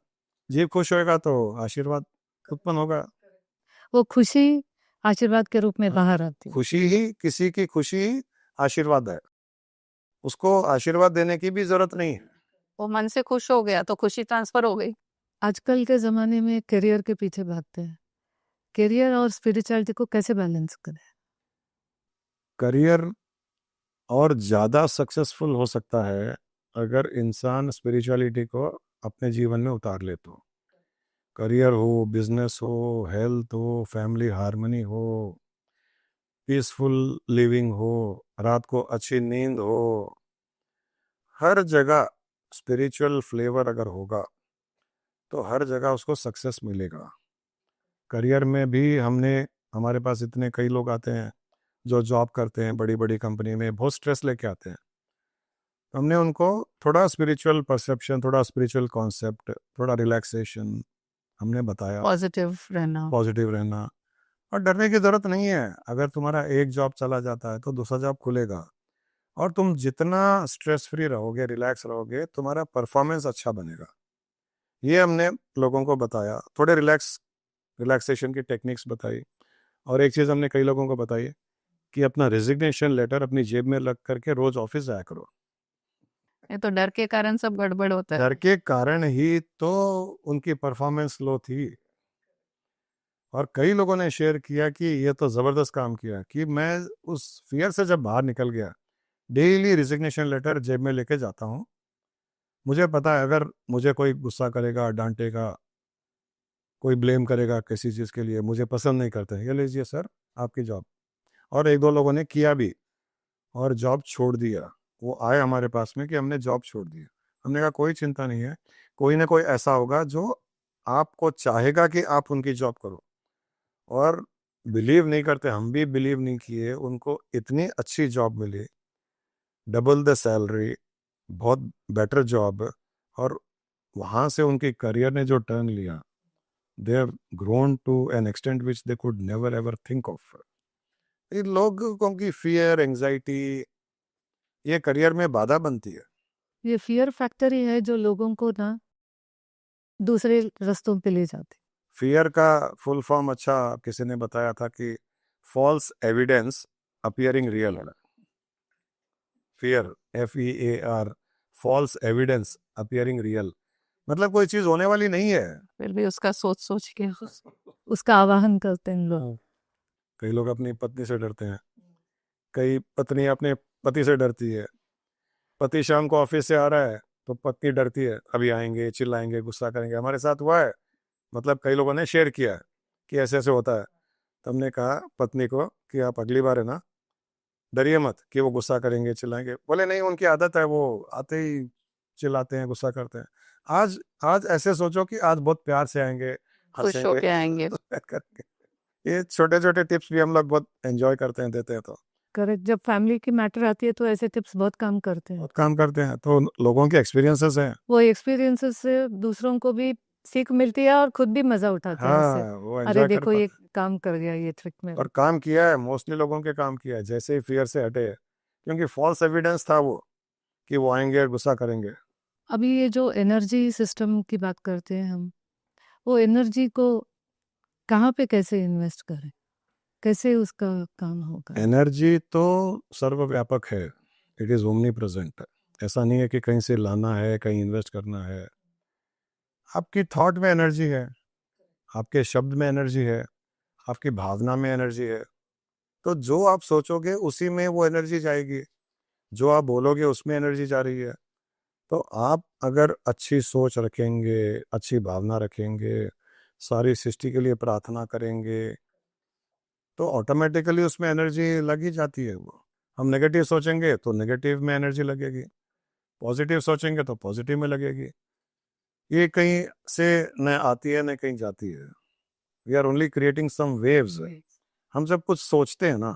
S1: जीव खुश होएगा तो आशीर्वाद उत्पन्न होगा।
S2: वो खुशी आशीर्वाद के रूप में
S1: हाँ।
S2: बाहर आती है।
S1: खुशी ही, किसी की खुशी ही आशीर्वाद है। उसको आशीर्वाद देने की भी जरूरत नहीं है।
S3: वो मन से खुश हो गया तो खुशी ट्रांसफर हो गई।
S2: आजकल के ज़माने में करियर के पीछे भागते हैं। करियर और स्पिरिचुअलिटी को कैसे बैलेंस करें?
S1: करियर और ज़्यादा सक्सेसफुल हो सकता है अगर इंसान स्पिरिचुअलिटी को अपने जीवन में उतार ले तो। करियर हो, बिजनेस हो, हेल्थ हो, फैमिली हार्मनी हो, पीसफुल लिविंग हो, रात को अच्छी नींद हो, हर जगह स्पिरिचुअल फ्लेवर अगर होगा तो हर जगह उसको सक्सेस मिलेगा। करियर में भी हमारे पास इतने कई लोग आते हैं जो जॉब करते हैं बड़ी बड़ी कंपनी में, बहुत स्ट्रेस लेके आते हैं। हमने उनको थोड़ा स्पिरिचुअल परसेप्शन, थोड़ा स्पिरिचुअल कॉन्सेप्ट, थोड़ा रिलैक्सेशन हमने बताया,
S3: पॉजिटिव रहना।
S1: और डरने की जरूरत नहीं है। अगर तुम्हारा एक जॉब चला जाता है तो दूसरा जॉब खुलेगा, और तुम जितना स्ट्रेस फ्री रहोगे, रिलैक्स रहोगे, तुम्हारा परफॉर्मेंस अच्छा बनेगा। ये हमने लोगों को बताया, थोड़े रिलैक्सेशन की टेक्निक्स बताई। और एक चीज़ हमने कई लोगों को बताई कि अपना रेजिग्नेशन लेटर अपनी जेब में लग करके रोज ऑफिस जाया करो।
S3: ये तो डर के कारण सब गड़बड़ होता है।
S1: डर के कारण ही तो उनकी परफॉर्मेंस लो थी। और कई लोगों ने शेयर किया कि ये तो ज़बरदस्त काम किया कि मैं उस फियर से जब बाहर निकल गया, डेली रिजिग्नेशन लेटर जेब में लेके जाता हूँ। मुझे पता है अगर मुझे कोई गुस्सा करेगा, डांटेगा, कोई ब्लेम करेगा किसी चीज़ के लिए, मुझे पसंद नहीं करते, ये लीजिए सर आपकी जॉब। और एक दो लोगों ने किया भी, और जॉब छोड़ दिया, वो आए हमारे पास में कि हमने जॉब छोड़ दिया। हमने कहा कोई चिंता नहीं है, कोई ना कोई ऐसा होगा जो आपको चाहेगा कि आप उनकी जॉब करो। और बिलीव नहीं करते, हम भी बिलीव नहीं किए, उनको इतनी अच्छी जॉब मिली, डबल द सैलरी, बहुत बेटर जॉब, और वहाँ से उनके करियर ने जो टर्न लिया, they have grown to an extent which they could never ever think of. इन लोगों की फियर, एंजाइटी, ये करियर में बाधा बनती है।
S2: ये फियर फैक्टर ही है जो लोगों को ना दूसरे रास्तों पे ले जाते।
S1: फियर का फुल फॉर्म अच्छा किसी ने बताया था कि फॉल्स एविडेंस अपियरिंग रियल है। Fear, FEAR, false evidence appearing real, मतलब कोई चीज होने वाली नहीं है,
S3: फिर भी उसका सोच सोच के
S2: उसका आवाहन करते हैं लोग।
S1: कई लोग अपनी पत्नी से डरते हैं, कई पत्नी अपने पति से डरती है। पति शाम को ऑफिस से आ रहा है तो पत्नी डरती है, अभी आएंगे, चिल्लाएंगे, गुस्सा करेंगे। हमारे साथ हुआ है, मतलब कई लोगों ने शेयर किया है कि ऐसे ऐसे होता है। तो हमने कहा पत्नी को कि आप अगली बार है ना, डरिए मत कि वो गुस्सा करेंगे, चिल्लाएंगे। बोले नहीं, उनकी आदत है, वो आते ही चिल्लाते हैं, गुस्सा करते हैं। आज आज ऐसे सोचो कि आज बहुत प्यार से आएंगे,
S3: खुश
S1: हंसेंगे,
S3: होके आएंगे।
S1: करेंगे। ये छोटे छोटे टिप्स भी हम लोग बहुत एंजॉय करते हैं, देते हैं। तो
S2: करेक्ट, जब फैमिली की मैटर आती है तो ऐसे टिप्स बहुत काम करते हैं।
S1: बहुत काम करते हैं, तो लोगों के एक्सपीरियंसेस हैं।
S2: वो एक्सपीरियंसेस से दूसरों को भी सीख मिलती है और खुद भी मजा उठाते हैं इससे।
S1: हाँ, वो
S2: अरे
S1: एंजॉय कर
S2: देखो ये
S1: पाते
S2: काम कर गया, ये ट्रिक
S1: हैं।
S2: में।
S1: और काम किया है, मोस्टली लोगों के काम किया है, जैसे ही फियर से हटे, क्योंकि फॉल्स एविडेंस था वो कि वो आएंगे और गुस्सा करेंगे।
S2: अभी ये जो एनर्जी सिस्टम की बात करते हैं हम, वो एनर्जी को कहाँ पे कैसे इन्वेस्ट करें, कैसे उसका काम होगा?
S1: एनर्जी तो सर्वव्यापक है, इट इज ओमनी प्रेजेंट। ऐसा नहीं है कि कहीं से लाना है, कहीं इन्वेस्ट करना है। आपकी थॉट में एनर्जी है, आपके शब्द में एनर्जी है, आपकी भावना में एनर्जी है। तो जो आप सोचोगे उसी में वो एनर्जी जाएगी, जो आप बोलोगे उसमें एनर्जी जा रही है। तो आप अगर अच्छी सोच रखेंगे, अच्छी भावना रखेंगे, सारी सृष्टि के लिए प्रार्थना करेंगे, तो ऑटोमेटिकली उसमें एनर्जी लग ही जाती है। वो हम नेगेटिव सोचेंगे तो नेगेटिव में एनर्जी लगेगी, पॉजिटिव सोचेंगे तो पॉजिटिव में लगेगी। ये कहीं से न आती है न कहीं जाती है। We are only creating some waves. हम जब कुछ सोचते हैं ना,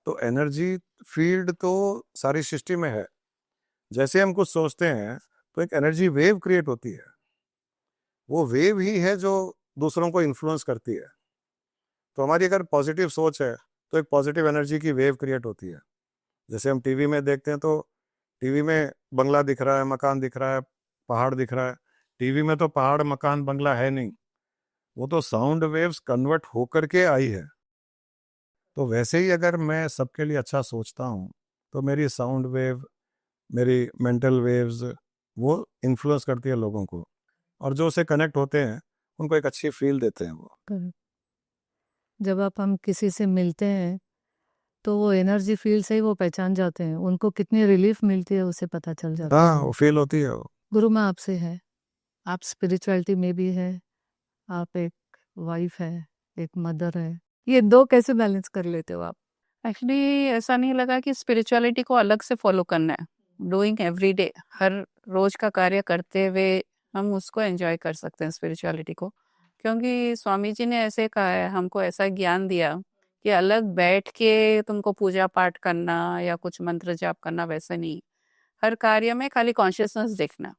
S1: तो एनर्जी फील्ड तो सारी सृष्टि में है। जैसे हम कुछ सोचते हैं तो एक एनर्जी वेव क्रिएट होती है, वो वेव ही है जो दूसरों को इन्फ्लुएंस करती है। तो हमारी अगर पॉजिटिव सोच है तो एक पॉजिटिव एनर्जी की वेव क्रिएट होती है। जैसे हम टीवी में देखते हैं तो टीवी में बंगला दिख रहा है, मकान दिख रहा है, पहाड़ दिख रहा है। टीवी में तो पहाड़, मकान, बंगला है नहीं, वो तो साउंड वेव्स कन्वर्ट होकर के आई है। तो वैसे ही अगर मैं सबके लिए अच्छा सोचता हूँ तो मेरी साउंड वेव, मेरी मेंटल वेव्स, वो इन्फ्लुएंस करती है लोगों को, और जो उससे कनेक्ट होते हैं उनको एक अच्छी फील देते हैं वो।
S2: करेक्ट। जब आप हम किसी से मिलते हैं तो वो एनर्जी फील से ही वो पहचान जाते हैं, उनको कितनी रिलीफ मिलती है उसे पता चल जाता
S1: हाँ,
S2: है।
S1: वो फील होती है वो।
S2: गुरु माँ आपसे है, आप स्पिरिचुअलिटी में भी है, आप एक वाइफ है, एक मदर है, ये दो कैसे बैलेंस कर लेते हो आप?
S3: एक्चुअली ऐसा नहीं लगा कि स्पिरिचुअलिटी को अलग से फॉलो करना है। डूइंग एवरी डे, हर रोज का कार्य करते हुए हम उसको एंजॉय कर सकते हैं स्पिरिचुअलिटी को, क्योंकि स्वामी जी ने ऐसे कहा है, हमको ऐसा ज्ञान दिया कि अलग बैठ के तुमको पूजा पाठ करना या कुछ मंत्र जाप करना वैसे नहीं। हर कार्य में खाली कॉन्शियसनेस देखना।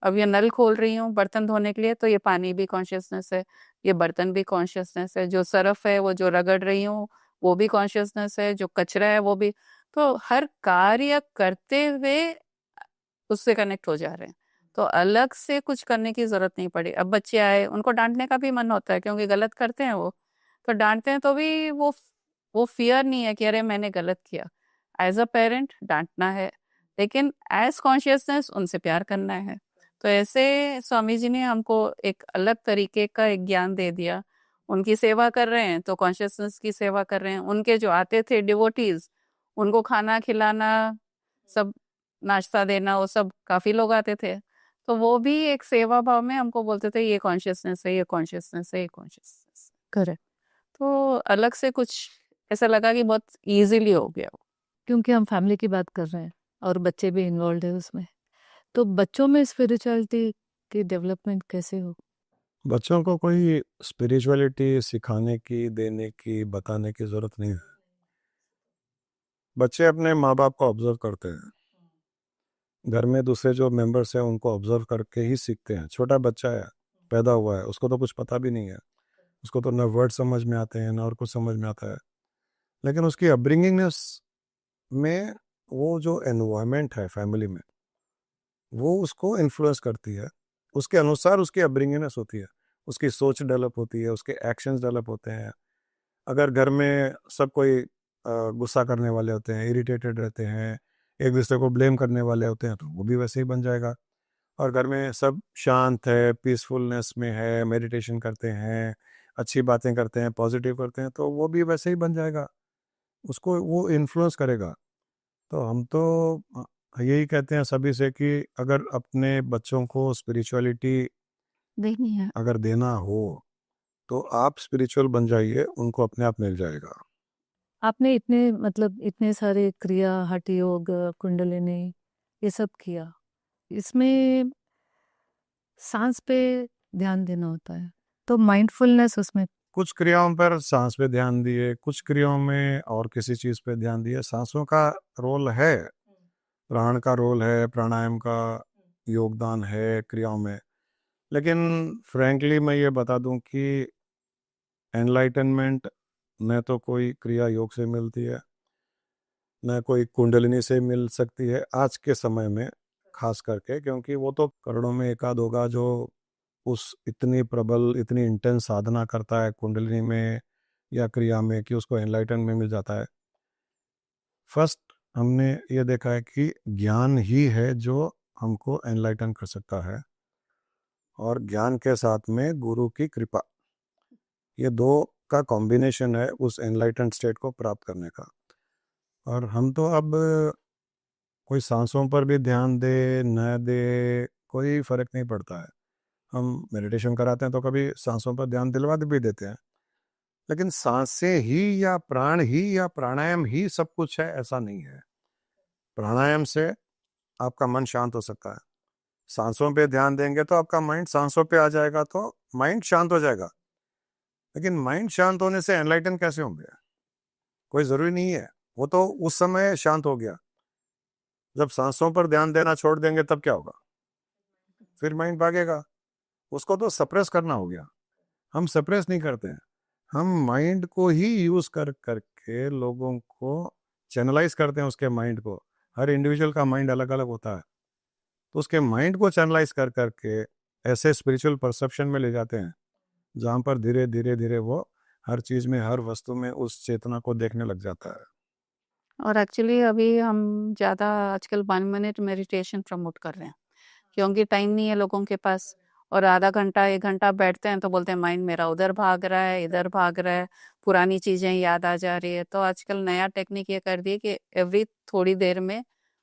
S3: अब ये नल खोल रही हूँ बर्तन धोने के लिए तो ये पानी भी कॉन्शियसनेस है, ये बर्तन भी कॉन्शियसनेस है, जो सरफ है वो जो रगड़ रही हूँ वो भी कॉन्शियसनेस है, जो कचरा है वो भी। तो हर कार्य करते हुए उससे कनेक्ट हो जा रहे हैं, तो अलग से कुछ करने की जरूरत नहीं पड़ी। अब बच्चे आए, उनको डांटने का भी मन होता है क्योंकि गलत करते हैं वो, तो डांटते हैं तो भी वो फियर नहीं है कि अरे मैंने गलत किया। एज अ पेरेंट डांटना है, लेकिन एज कॉन्शियसनेस उनसे प्यार करना है। तो ऐसे स्वामी जी ने हमको एक अलग तरीके का एक ज्ञान दे दिया। उनकी सेवा कर रहे हैं तो कॉन्शियसनेस की सेवा कर रहे हैं। उनके जो आते थे डिवोटीज, उनको खाना खिलाना, सब नाश्ता देना, वो सब काफी लोग आते थे, तो वो भी एक सेवा भाव में हमको बोलते थे ये कॉन्शियसनेस है, ये कॉन्शियसनेस है, ये कॉन्शियसनेस है।
S2: करेक्ट।
S3: तो अलग से कुछ ऐसा लगा कि बहुत इजीली हो गया।
S2: क्योंकि हम फैमिली की बात कर रहे हैं और बच्चे भी इन्वॉल्व है उसमें, तो बच्चों में स्पिरिचुअलिटी की डेवलपमेंट कैसे हो?
S1: बच्चों को कोई स्पिरिचुअलिटी सिखाने की, देने की, बताने की ज़रूरत नहीं है। बच्चे अपने माँ बाप को ऑब्जर्व करते हैं, घर में दूसरे जो मेंबर्स हैं उनको ऑब्जर्व करके ही सीखते हैं। छोटा बच्चा है, पैदा हुआ है, उसको तो कुछ पता भी नहीं है, उसको तो न वर्ड समझ में आते हैं, न और कुछ समझ में आता है। लेकिन उसकी अपब्रिंगिंगनेस में वो जो एनवायरनमेंट है फैमिली में, वो उसको इन्फ्लुएंस करती है। उसके अनुसार उसकी अपब्रिंगिंगनेस होती है, उसकी सोच डेवलप होती है, उसके एक्शंस डेवलप होते हैं। अगर घर में सब कोई गुस्सा करने वाले होते हैं, इरिटेटेड रहते हैं, एक दूसरे को ब्लेम करने वाले होते हैं, तो वो भी वैसे ही बन जाएगा। और घर में सब शांत है, पीसफुलनेस में है, मेडिटेशन करते हैं, अच्छी बातें करते हैं, पॉजिटिव करते हैं, तो वो भी वैसे ही बन जाएगा, उसको वो इन्फ्लुएंस करेगा। तो हम तो यही कहते हैं सभी से कि अगर अपने बच्चों को स्पिरिचुअलिटी
S2: नहीं है।
S1: अगर देना हो तो आप स्पिरिचुअल बन जाइए, उनको अपने आप मिल जाएगा।
S2: आपने इतने मतलब इतने सारे क्रिया, हठ योग, कुंडलिनी, ये सब किया, इसमें सांस पे ध्यान देना होता है, तो माइंडफुलनेस उसमें
S1: कुछ क्रियाओं पर सांस पे ध्यान दिए, कुछ क्रियाओं में और किसी चीज़ पे ध्यान दिए। सांसों का रोल है, प्राण का रोल है, प्राणायाम का योगदान है क्रियाओं में। लेकिन फ्रैंकली मैं ये बता दूं कि एनलाइटनमेंट न तो कोई क्रिया योग से मिलती है, न कोई कुंडलिनी से मिल सकती है आज के समय में, खास करके क्योंकि वो तो करोड़ों में एकाध होगा जो उस इतनी प्रबल, इतनी इंटेंस साधना करता है कुंडलिनी में या क्रिया में कि उसको एनलाइटन में मिल जाता है। फर्स्ट हमने ये देखा है कि ज्ञान ही है जो हमको एनलाइटन कर सकता है, और ज्ञान के साथ में गुरु की कृपा, ये दो का कॉम्बिनेशन है उस एनलाइटन स्टेट को प्राप्त करने का। और हम तो अब कोई सांसों पर भी ध्यान दे न दे कोई फर्क नहीं पड़ता है। हम मेडिटेशन कराते हैं तो कभी सांसों पर ध्यान दिलवा भी देते हैं, लेकिन सांसें ही या प्राण ही या प्राणायाम ही सब कुछ है ऐसा नहीं है। प्राणायाम से आपका मन शांत हो सकता है, सांसों पे ध्यान देंगे तो आपका माइंड सांसों पे आ जाएगा, तो माइंड शांत हो जाएगा। लेकिन माइंड शांत होने से एनलाइटन कैसे होंगे? कोई जरूरी नहीं है, वो तो उस समय शांत हो गया। जब सांसों पर ध्यान देना छोड़ देंगे तब क्या होगा? फिर माइंड भागेगा, उसको तो सप्रेस करना हो गया। हम सप्रेस नहीं करते हैं, हम माइंड को ही यूज कर करके लोगों को चैनलाइज करते हैं, उसके माइंड को। हर इंडिविजुअल का माइंड अलग अलग होता है, तो उसके माइंड को चैनलाइज कर करके ऐसे स्पिरिचुअल परसेप्शन में ले जाते हैं जहाँ पर धीरे धीरे धीरे वो हर चीज में, हर वस्तु में उस चेतना को देखने लग जाता है।
S3: और एक्चुअली अभी हम ज़्यादा आजकल 1 मिनट मेडिटेशन प्रमोट कर रहे हैं, क्योंकि टाइम नहीं है लोगों के पास। और आधा घंटा 1 घंटा बैठते हैं तो बोलते हैं माइंड मेरा उधर भाग रहा है, इधर भाग रहा है, पुरानी चीज़ें याद आ जा रही है। तो आजकल नया टेक्निक ये कर दिए कि एवरी थोड़ी देर में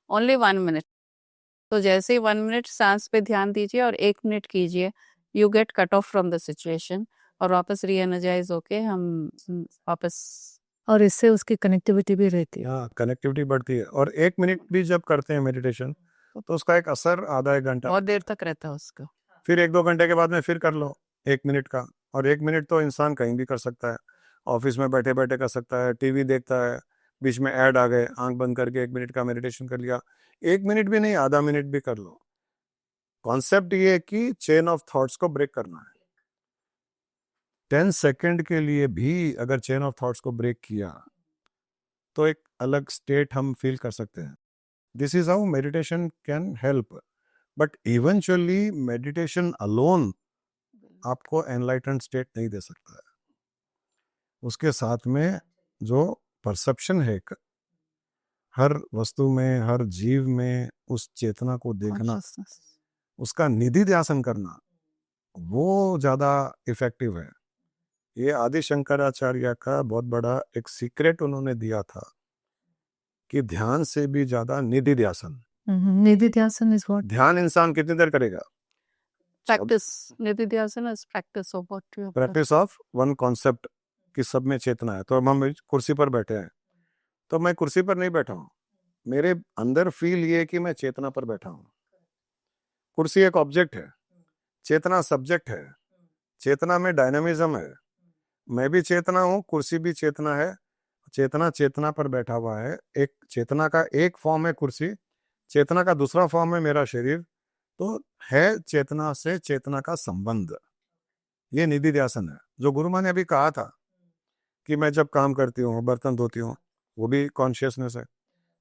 S3: ओनली 1 मिनट, तो जैसे ही 1 मिनट सांस पे ध्यान दीजिए और 1 मिनट कीजिए, you get cut off from the situation और वापस री एनर्जाइज होके हम वापस।
S2: और इससे उसकी कनेक्टिविटी भी रहती है।
S1: हाँ, कनेक्टिविटी बढ़ती है। और 1 मिनट भी जब करते हैं मेडिटेशन तो उसका एक असर आधा 1 घंटा,
S3: बहुत देर तक रहता है उसका।
S1: फिर 1-2 घंटे के बाद में फिर कर लो 1 मिनट का। और 1 मिनट तो इंसान कहीं भी कर सकता है, ऑफिस में बैठे बैठे कर सकता है, टीवी देखता है, बीच में ऐड आ गए, आंख बंद करके 1 मिनट का मेडिटेशन कर लिया। 1 मिनट भी नहीं, आधा मिनट भी कर लो। कॉन्सेप्ट ये है कि चेन ऑफ थॉट्स को ब्रेक करना है। 10 सेकंड के लिए भी अगर चेन ऑफ थॉट्स को ब्रेक किया तो एक अलग स्टेट हम फील कर सकते हैं। This is how meditation can help. But eventually meditation alone आपको एनलाइटेंड स्टेट नहीं दे सकता है, उसके साथ में जो परसेप्शन है हर वस्तु में, हर जीव में उस चेतना को देखना, उसका निधि ध्यासन करना, वो ज्यादा इफेक्टिव है। ये आदि शंकराचार्य का बहुत बड़ा एक सीक्रेट उन्होंने दिया था कि ध्यान से भी ज्यादा निधि ध्यासन।
S2: निधि ध्यान इज व्हाट?
S1: ध्यान इंसान कितनी देर करेगा?
S3: प्रैक्टिस, निधि ध्यान is practice of what you
S1: practice of one concept कि सब में चेतना है। तो अब हम कुर्सी पर बैठे हैं तो मैं कुर्सी पर नहीं बैठा हूँ, मेरे अंदर फील ये है कि मैं चेतना पर बैठा हूँ। कुर्सी एक ऑब्जेक्ट है, चेतना सब्जेक्ट है। चेतना में डायनामिज्म है, मैं भी चेतना हूँ, कुर्सी भी चेतना है। चेतना चेतना पर बैठा हुआ है। एक चेतना का एक फॉर्म है कुर्सी, चेतना का दूसरा फॉर्म है मेरा शरीर। तो है चेतना से चेतना का संबंध, ये निधि ध्यासन है। जो गुरु माँ ने अभी कहा था कि मैं जब काम करती हूँ, बर्तन धोती हूँ, वो भी कॉन्शियसनेस है,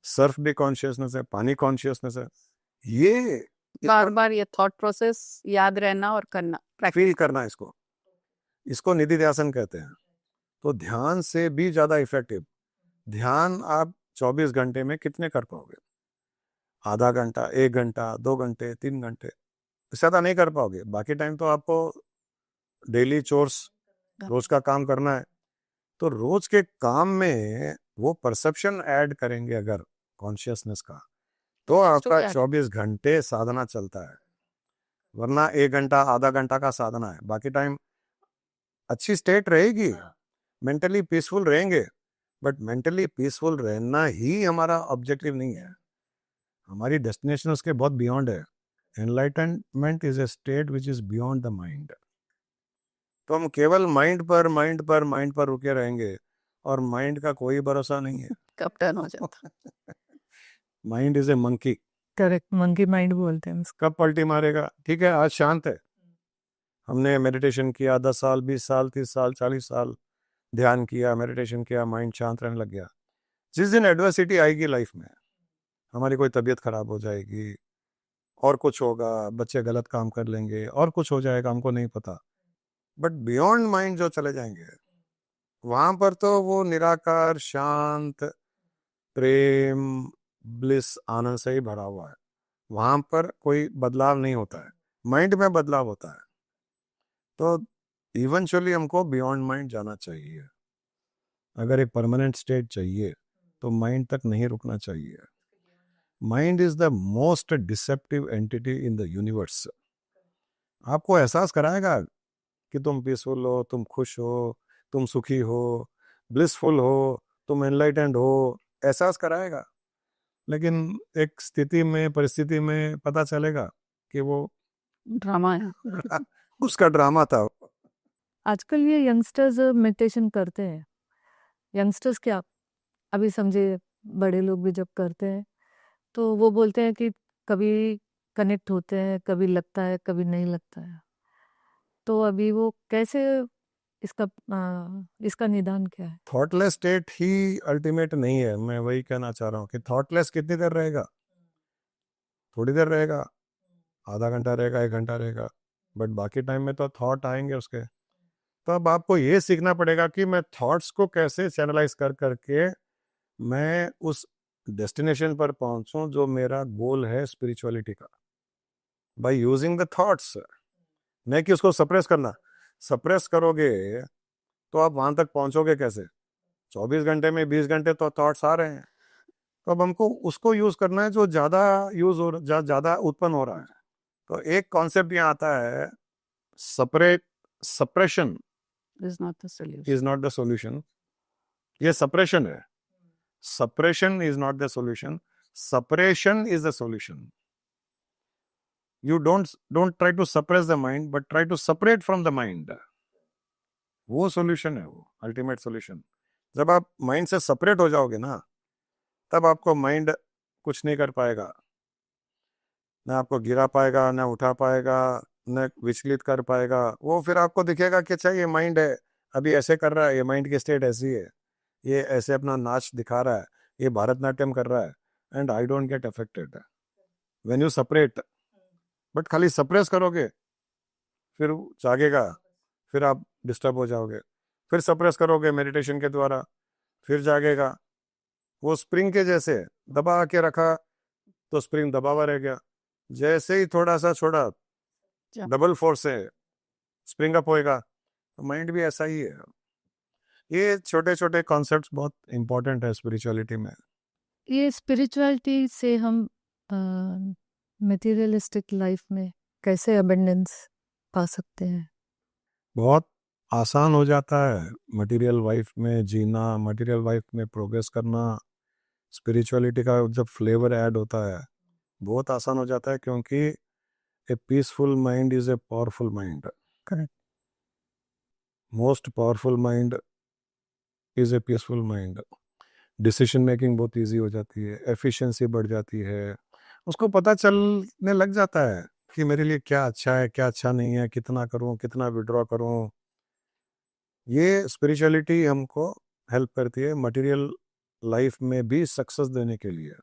S1: सर्फ भी कॉन्शियसनेस है, पानी कॉन्शियसनेस है। ये
S3: बार बार ये थॉट प्रोसेस याद रहना और करना,
S1: फील करना, इसको निधि ध्यासन कहते हैं। तो ध्यान से भी ज्यादा इफेक्टिव ध्यान आप 24 घंटे में कितने कर पाओगे? आधा घंटा, 1 घंटा, 2 घंटे, 3 घंटे, ज्यादा नहीं कर पाओगे। बाकी टाइम तो आपको डेली चोर्स, रोज का काम करना है। तो रोज के काम में वो परसेप्शन ऐड करेंगे अगर कॉन्शियसनेस का, तो आपका 24 घंटे साधना चलता है। वरना 1 घंटा, आधा घंटा का साधना है। बाकी टाइम अच्छी स्टेट रहेगी, मेंटली पीसफुल रहेंगे, बट मेंटली पीसफुल रहना ही हमारा ऑब्जेक्टिव नहीं है। हमारी डेस्टिनेशन उसके बहुत बियॉन्ड है। Enlightenment is a state which is beyond the mind. तो हम केवल माइंड पर रुके रहेंगे, और माइंड का कोई भरोसा नहीं है।
S3: कब टर्न हो जाता।
S1: Mind is a monkey.
S2: Correct, monkey mind बोलते हैं उसको।
S1: कब पलटी मारेगा? ठीक है, आज शांत है, हमने मेडिटेशन किया 10 साल, 20 साल, 30 साल, 40 साल ध्यान किया, मेडिटेशन किया, माइंड शांत रहने लग गया। जिस दिन एडवर्सिटी आएगी लाइफ में, हमारी कोई तबीयत खराब हो जाएगी, और कुछ होगा, बच्चे गलत काम कर लेंगे, और कुछ हो जाएगा, हमको नहीं पता, बट बियॉन्ड माइंड जो चले जाएंगे, वहां पर तो वो निराकार, शांत, प्रेम, ब्लिस, आनंद से ही भरा हुआ है। वहां पर कोई बदलाव नहीं होता है, माइंड में बदलाव होता है। तो इवेंचुअली हमको बियॉन्ड माइंड जाना चाहिए। अगर एक परमानेंट स्टेट चाहिए तो माइंड तक नहीं रुकना चाहिए। Mind is the most deceptive entity in the universe. आपको एहसास कराएगा कि तुम पीसफुल हो, तुम खुश हो, तुम सुखी हो, ब्लिसफुल हो, तुम एनलाइटेंड हो, एहसास कराएगा। लेकिन एक स्थिति में, परिस्थिति में पता चलेगा कि वो
S3: ड्रामा है।
S1: उसका ड्रामा था।
S2: आजकल ये यंगस्टर्स मेडिटेशन करते हैं। यंगस्टर्स क्या, अभी समझे बड़े लोग भी जब करते हैं तो वो बोलते हैं कि कभी कनेक्ट होते हैं, कभी लगता है, कभी नहीं लगता है। तो अभी वो कैसे इसका निदान क्या है?
S1: थॉटलेस स्टेट ही अल्टीमेट नहीं है। मैं वही कहना चाह रहा हूँ कि थॉटलेस कितनी देर रहेगा? थोड़ी देर रहेगा, आधा घंटा रहेगा, 1 घंटा रहेगा, बट बाकी टाइम में तो थॉट आएंगे उसके। तो अब आपको ये सीखना पड़ेगा कि मैं थॉट्स को कैसे चैनलाइज कर करके मैं उस डेस्टिनेशन पर पहुंचूं जो मेरा गोल है स्पिरिचुअलिटी का, बाय यूजिंग द थॉट्स। नहीं कि उसको सप्रेस करना। सप्रेस करोगे तो आप वहां तक पहुंचोगे कैसे? 24 घंटे में 20 घंटे तो थॉट्स आ रहे हैं। तो अब हमको उसको यूज करना है जो ज्यादा यूज हो, ज्यादा उत्पन्न हो रहा है। तो एक कॉन्सेप्ट यहाँ आता है, suppression
S3: is not the solution.
S1: Is not the solution. ये सप्रेशन है। Suppression is not the solution. Suppression is the solution. You don't try to suppress the mind, but try to separate from the mind. वो solution है, वो ultimate solution. जब आप mind से separate हो जाओगे ना, तब आपको mind कुछ नहीं कर पाएगा, ना आपको गिरा पाएगा, ना उठा पाएगा, ना विचलित कर पाएगा। वो फिर आपको दिखेगा कि अच्छा ये माइंड है, अभी ऐसे कर रहा है, ये माइंड की स्टेट ऐसी है, ये ऐसे अपना नाच दिखा रहा है, ये भारतनाट्यम कर रहा है, and I don't get affected when you separate. But खाली सप्रेस करोगे, फिर जागेगा, फिर आप डिस्टर्ब हो जाओगे। फिर सप्रेस करोगे मेडिटेशन के द्वारा, फिर जागेगा। वो स्प्रिंग के जैसे दबा के रखा तो स्प्रिंग दबा हुआ रह गया, जैसे ही थोड़ा सा छोड़ा, डबल फोर्स से स्प्रिंग अप होएगा। माइंड भी ऐसा ही है। ये छोटे छोटे कॉन्सेप्ट्स बहुत इंपॉर्टेंट है स्पिरिचुअलिटी में।
S2: ये स्पिरिचुअलिटी से हम मटेरियलिस्टिक लाइफ में कैसे अबंडेंस पा सकते हैं?
S1: बहुत आसान हो जाता है मटेरियल लाइफ में जीना, मटेरियल लाइफ में प्रोग्रेस करना। स्पिरिचुअलिटी का जब फ्लेवर ऐड होता है बहुत आसान हो जाता है, क्योंकि ए peaceful mind is a powerful mind.
S2: Correct.
S1: Most powerful mind is a peaceful mind. Decision making बहुत इजी हो जाती है, एफिशिएंसी बढ़ जाती है, उसको पता चलने लग जाता है कि मेरे लिए क्या अच्छा है क्या अच्छा नहीं है, कितना करूं कितना विड्रॉ करूं। ये स्पिरिचुअलिटी हमको हेल्प करती है मटेरियल लाइफ में भी सक्सेस देने के लिए।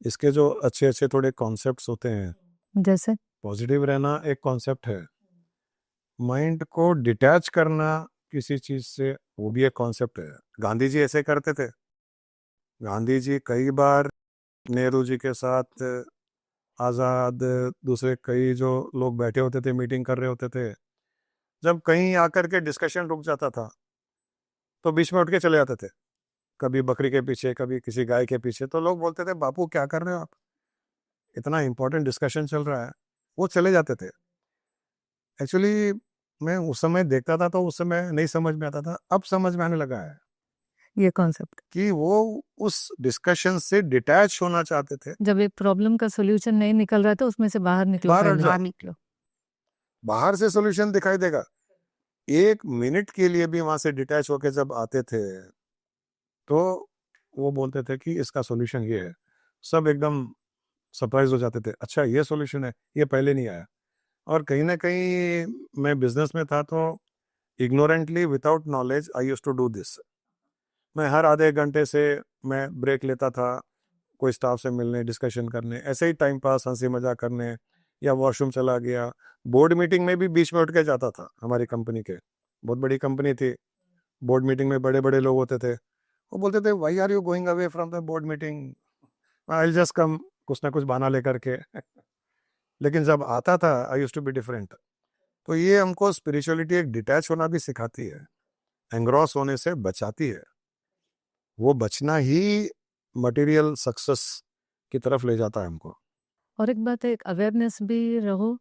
S1: इसके जो अच्छे अच्छे थोड़े कॉन्सेप्ट्स होते हैं,
S2: जैसे
S1: पॉजिटिव रहना एक कॉन्सेप्ट है, माइंड को डिटैच करना किसी चीज से वो भी एक कॉन्सेप्ट है। गांधी जी ऐसे करते थे। गांधी जी कई बार नेहरू जी के साथ, आज़ाद, दूसरे कई जो लोग बैठे होते थे मीटिंग कर रहे होते थे, जब कहीं आकर के डिस्कशन रुक जाता था तो बीच में उठ के चले जाते थे, कभी बकरी के पीछे कभी किसी गाय के पीछे। तो लोग बोलते थे बापू क्या कर रहे हो आप, इतना इंपॉर्टेंट डिस्कशन चल रहा है। वो चले जाते थे। एक्चुअली मैं उस समय देखता था तो उस समय नहीं समझ में आता था, अब समझ में आने लगा है
S2: ये कॉन्सेप्ट,
S1: कि वो उस डिस्कशन से डिटैच होना चाहते थे।
S2: जब एक प्रॉब्लम का सोल्यूशन नहीं निकल रहा है तो उसमें से बाहर निकलो,
S1: बाहर हट
S2: पहले।
S1: जाओ।
S3: बाहर निकलो।
S1: बाहर से सोल्यूशन दिखाई देगा, 1 मिनट के लिए भी वहां से डिटैच होके जब आते थे तो वो बोलते थे कि इसका सोल्यूशन ये है। सब एकदम सरप्राइज हो जाते थे, अच्छा ये सोल्यूशन है, ये पहले नहीं आया। और कहीं ना कहीं मैं बिजनेस में था तो ignorantly without knowledge I used to do this. मैं हर आधे घंटे से मैं ब्रेक लेता था, कोई स्टाफ से मिलने, डिस्कशन करने, ऐसे ही टाइम पास, हंसी मजाक करने, या वॉशरूम चला गया। बोर्ड मीटिंग में भी बीच में उठ के जाता था। हमारी कंपनी के, बहुत बड़ी कंपनी थी, बोर्ड मीटिंग में बड़े बड़े लोग होते थे, वो बोलते थे why are you going away from the board meeting, I will just come, कुछ ना कुछ बहाना लेकर के। लेकिन जब आता था I used to be different. तो ये हमको स्पिरिचुअलिटी एक डिटैच होना भी सिखाती है, एंग्रॉस होने से बचाती है। वो बचना ही मटेरियल सक्सेस की तरफ ले जाता है हमको।
S2: और एक बात है, एक अवेयरनेस भी रहो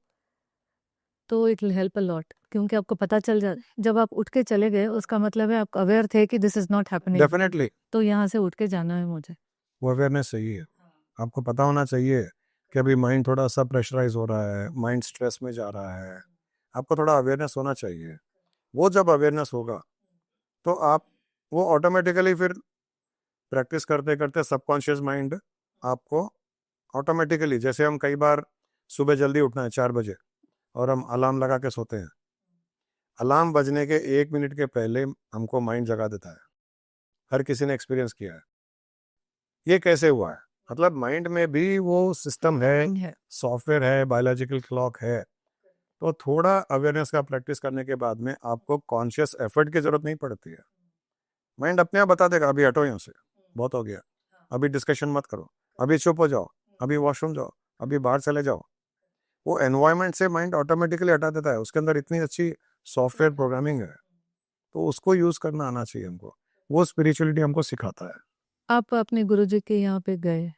S2: तो it will help a lot, क्योंकि आपको पता चल जाए जब आप उठ के चले गए उसका मतलब है आप अवेयर थे कि this is not happening,
S1: definitely
S2: तो यहाँ से उठ के जाना है मुझे।
S1: वो अवेयरनेस चाहिए। आपको पता होना चाहिए कि अभी माइंड थोड़ा सा प्रेशराइज हो रहा है, माइंड स्ट्रेस में जा रहा है, आपको थोड़ा अवेयरनेस होना चाहिए। वो जब अवेयरनेस होगा तो आप वो ऑटोमेटिकली फिर प्रैक्टिस करते करते सबकॉन्शियस माइंड आपको ऑटोमेटिकली, जैसे हम कई बार सुबह जल्दी उठना है 4 बजे और हम अलार्म लगा के सोते हैं, अलार्म बजने के 1 मिनट के पहले हमको माइंड जगा देता है। हर किसी ने एक्सपीरियंस किया है। ये कैसे हुआ है? मतलब माइंड में भी वो सिस्टम है, सॉफ्टवेयर है, बायोलॉजिकल क्लॉक है। तो थोड़ा अवेयरनेस का प्रैक्टिस करने के बाद में आपको कॉन्शियस एफर्ट की जरूरत नहीं पड़ती है। माइंड अपने आप बता देगा अभी हटो यहाँ से, बहुत हो गया, अभी डिस्कशन मत करो, अभी चुप हो जाओ, अभी वॉशरूम जाओ, अभी बाहर चले जाओ। वो एनवायरनमेंट से माइंड ऑटोमेटिकली हटा देता है। उसके अंदर इतनी अच्छी सॉफ्टवेयर प्रोग्रामिंग है, तो उसको यूज करना आना चाहिए हमको। वो स्पिरिचुअलिटी हमको सिखाता है।
S2: आप अपने गुरुजी के यहाँ पे गए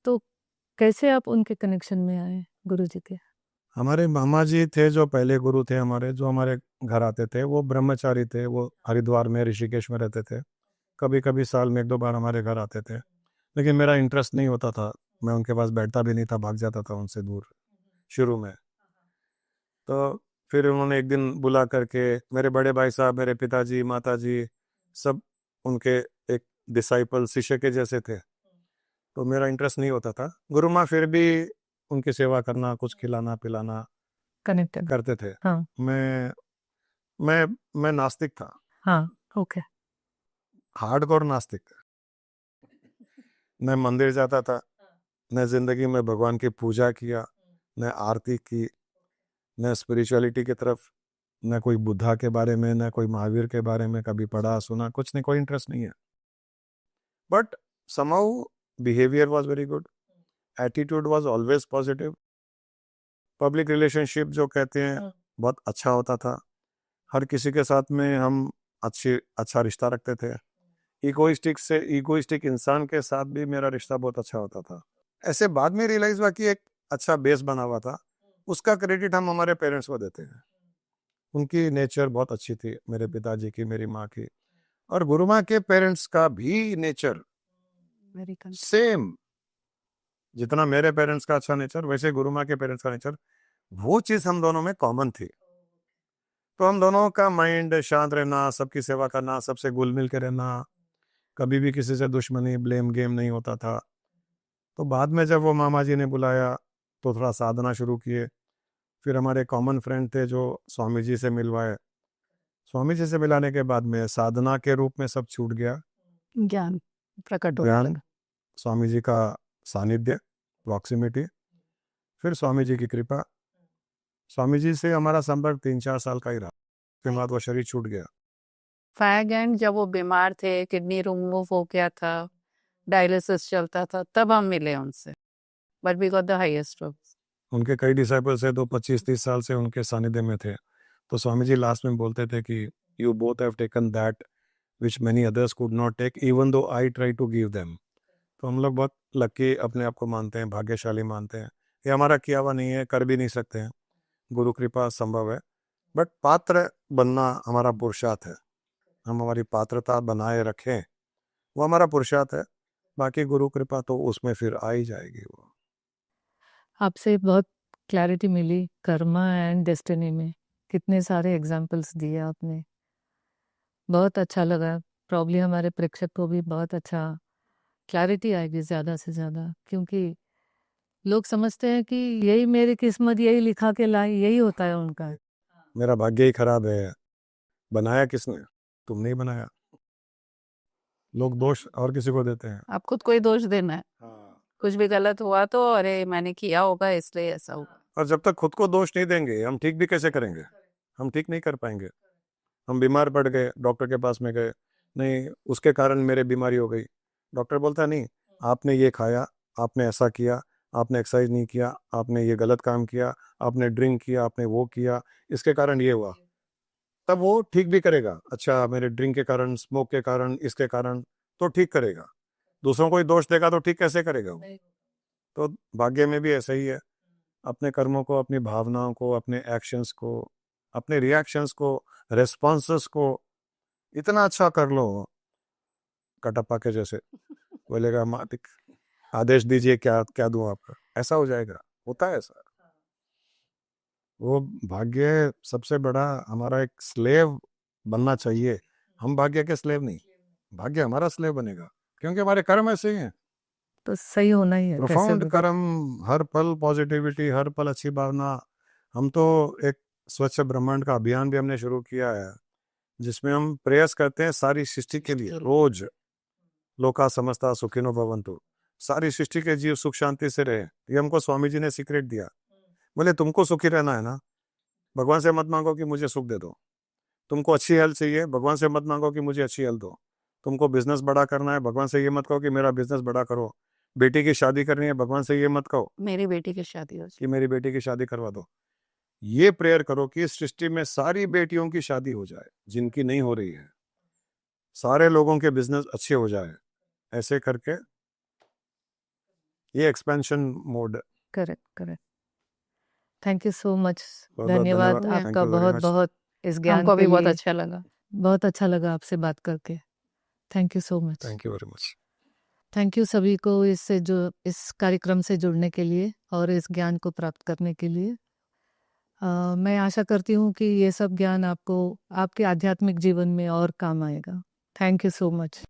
S2: तो कैसे आप उनके कनेक्शन में आए गुरुजी के?
S1: हमारे मामा जी थे जो पहले गुरु थे हमारे, जो हमारे घर आते थे। वो ब्रह्मचारी थे, वो हरिद्वार में, ऋषिकेश में रहते थे। कभी कभी साल में 1-2 बार हमारे घर आते थे, लेकिन मेरा इंटरेस्ट नहीं होता था, मैं उनके पास बैठता भी नहीं था, भाग जाता था उनसे दूर शुरू में। तो फिर उन्होंने एक दिन बुला करके, मेरे बड़े भाई साहब, मेरे पिताजी, माताजी, सब उनके एक डिसाइपल, शिष्य के जैसे थे। तो मेरा इंटरेस्ट नहीं होता था। गुरु माँ फिर भी उनकी सेवा करना, कुछ खिलाना पिलाना
S2: कनेक्टेड।
S1: करते थे।
S2: हाँ
S1: मैं मैं नास्तिक था,
S2: हाँ, ओके।
S1: हार्डकोर नास्तिक। मैं मंदिर जाता था, मैं जिंदगी में भगवान की पूजा किया, न आरती की, न स्पिरिचुअलिटी की तरफ, न कोई बुद्धा के बारे में, न कोई महावीर के बारे में कभी पढ़ा सुना, कुछ नहीं, कोई इंटरेस्ट नहीं है। But somehow behaviour was very good, attitude was always positive, public relationship जो कहते हैं बहुत अच्छा होता था। हर किसी के साथ में हम अच्छा रिश्ता रखते थे। इगोइस्टिक इंसान के साथ भी मेरा रिश्ता बहुत अच्छा होता था। ऐसे बाद में रियलाइज हुआ कि एक अच्छा बेस बना हुआ था। उसका क्रेडिट हम हमारे पेरेंट्स को देते हैं। उनकी नेचर बहुत अच्छी थी, मेरे पिताजी की, मेरी माँ की। और गुरु माँ के पेरेंट्स का भी नेचर
S3: वेरी
S1: सेम, जितना मेरे पेरेंट्स का अच्छा नेचर वैसे गुरु माँ के पेरेंट्स का नेचर, वो चीज हम दोनों में कॉमन थी। तो हम दोनों का माइंड शांत रहना, सबकी सेवा करना, सबसे घुल मिल के रहना, कभी भी किसी से दुश्मनी ब्लेम गेम नहीं होता था। तो बाद में जब वो मामा जी ने बुलाया तो थोड़ा साधना शुरू किए। फिर हमारे कॉमन फ्रेंड थे जो स्वामी जी से मिलवाए। स्वामी जी से मिलाने के बाद में साधना के रूप में सब छूट गया।
S3: ज्ञान प्रकट होने
S1: ज्ञान,
S3: लगा।
S1: स्वामी जी का सानिध्य, प्रॉक्सिमिटी, फिर स्वामी जी की कृपा। स्वामी जी से हमारा संपर्क 3-4 साल का ही रहा, उसके बाद वो शरीर छूट गया।
S3: फैग एंड जब वो बीमार थे, किडनी रिमूव हो गया था, डायलिसिस चलता था, तब हम मिले उनसे, but we got the highest of.
S1: उनके कई डिसाइपल्स है तो 25-30 साल से उनके सानिध्य में थे। तो स्वामी जी लास्ट में बोलते थे कि you both have taken that which many others could not take even though I try to give them. तो हम लोग बहुत लकी अपने आप को मानते हैं, भाग्यशाली मानते हैं। ये हमारा किया हुआ नहीं है, कर भी नहीं सकते हैं, गुरु कृपा संभव है। बट पात्र बनना हमारा पुरुषार्थ है, हम हमारी पात्रता बनाए रखें, वो हमारा पुरुषार्थ है। बाकी गुरु कृपा तो उसमें फिर आ ही जाएगी। वो
S2: आपसे बहुत क्लैरिटी मिली कर्मा एंड डेस्टिनी में, कितने सारे एग्जाम्पल्स दिए आपने, बहुत अच्छा लगा। प्रॉब्ली हमारे प्रेक्षक को भी बहुत अच्छा क्लैरिटी आएगी ज़्यादा से ज़्यादा, क्योंकि लोग समझते हैं कि यही मेरी किस्मत, यही लिखा के लाई, यही होता है उनका।
S1: मेरा भाग्य ही खराब है, बनाया किसने? तुम नहीं बनाया। लोग दोष और किसी को देते हैं।
S3: आप खुद को ही दोष देना है,
S1: हाँ।
S3: कुछ भी गलत हुआ तो अरे मैंने किया होगा इसलिए ऐसा हुआ।
S1: और जब तक खुद को दोष नहीं देंगे हम ठीक भी कैसे करेंगे? हम ठीक नहीं कर पाएंगे। हम बीमार पड़ गए, डॉक्टर के पास में गए, नहीं उसके कारण मेरे बीमारी हो गई। डॉक्टर बोलता नहीं, आपने ये खाया, आपने ऐसा किया, आपने एक्सरसाइज नहीं किया, आपने ये गलत काम किया, आपने ड्रिंक किया, आपने वो किया, इसके कारण ये हुआ। तब वो ठीक भी करेगा। अच्छा मेरे ड्रिंक के कारण, स्मोक के कारण, इसके कारण, तो ठीक करेगा। दूसरों को ही दोष देगा तो ठीक कैसे करेगा वो? तो भाग्य में भी ऐसा ही है। अपने कर्मों को, अपनी भावनाओं को, अपने एक्शंस को, अपने रिएक्शंस को, रेस्पॉन्सेस को इतना अच्छा कर लो, कटप्पा के जैसे बोलेगा मालिक आदेश दीजिए, क्या क्या दूं आपका, ऐसा हो जाएगा। होता है ऐसा। वो भाग्य सबसे बड़ा हमारा एक स्लेव बनना चाहिए। हम भाग्य के स्लेव नहीं, भाग्य हमारा स्लेव बनेगा, क्योंकि हमारे कर्म ऐसे ही हैं।
S2: तो सही होना ही है कैसे
S1: प्रोफाउंड
S2: भी।
S1: कर्म, हर पल पॉजिटिविटी, हर पल अच्छी भावना। हम तो एक स्वच्छ ब्रह्मांड का अभियान भी हमने शुरू किया है, जिसमें हम प्रयास करते हैं सारी सृष्टि के लिए रोज, लोका समस्ता सुखिनो भवन्तु, सारी सृष्टि के जीव सुख शांति से रहे। ये हमको स्वामी जी ने सीक्रेट दिया। बोले तुमको सुखी रहना है ना, भगवान से मत मांगो कि मुझे सुख दे दो। तुमको अच्छी हेल्थ चाहिए, भगवान से मत मांगो कि मुझे अच्छी हेल्थ दो। तुमको बिजनेस बड़ा करना है, भगवान से ये मत कहो कि मेरा बिजनेस बड़ा करो। बेटी की शादी करनी है, भगवान से ये मत कहो
S3: मेरी बेटी की शादी हो
S1: कि मेरी बेटी की शादी करवा दो। ये प्रेयर करो कि इस सृष्टि में सारी बेटियों की शादी हो जाए जिनकी नहीं हो रही है, सारे लोगों के बिजनेस अच्छे हो जाए। ऐसे करके ये expansion mode.
S2: Correct correct. Thank you so much,
S1: बहुत बहुत
S2: धन्यवाद
S1: धन्यवाद। थैंक
S2: आपका
S1: यू वेरी
S2: बहुत
S1: मच।
S2: बहुत इस ज्ञान
S3: हमको
S2: के
S3: भी बहुत
S2: लिए।
S3: अच्छा लगा।
S2: बहुत अच्छा लगा आपसे बात करके। Thank you so much.
S1: Thank you very much.
S2: Thank you सभी को इससे जो इस कार्यक्रम से जुड़ने के लिए और इस ज्ञान को प्राप्त करने के लिए। मैं आशा करती हूँ कि ये सब ज्ञान आपको आपके आध्यात्मिक जीवन में और काम आएगा। Thank you so much.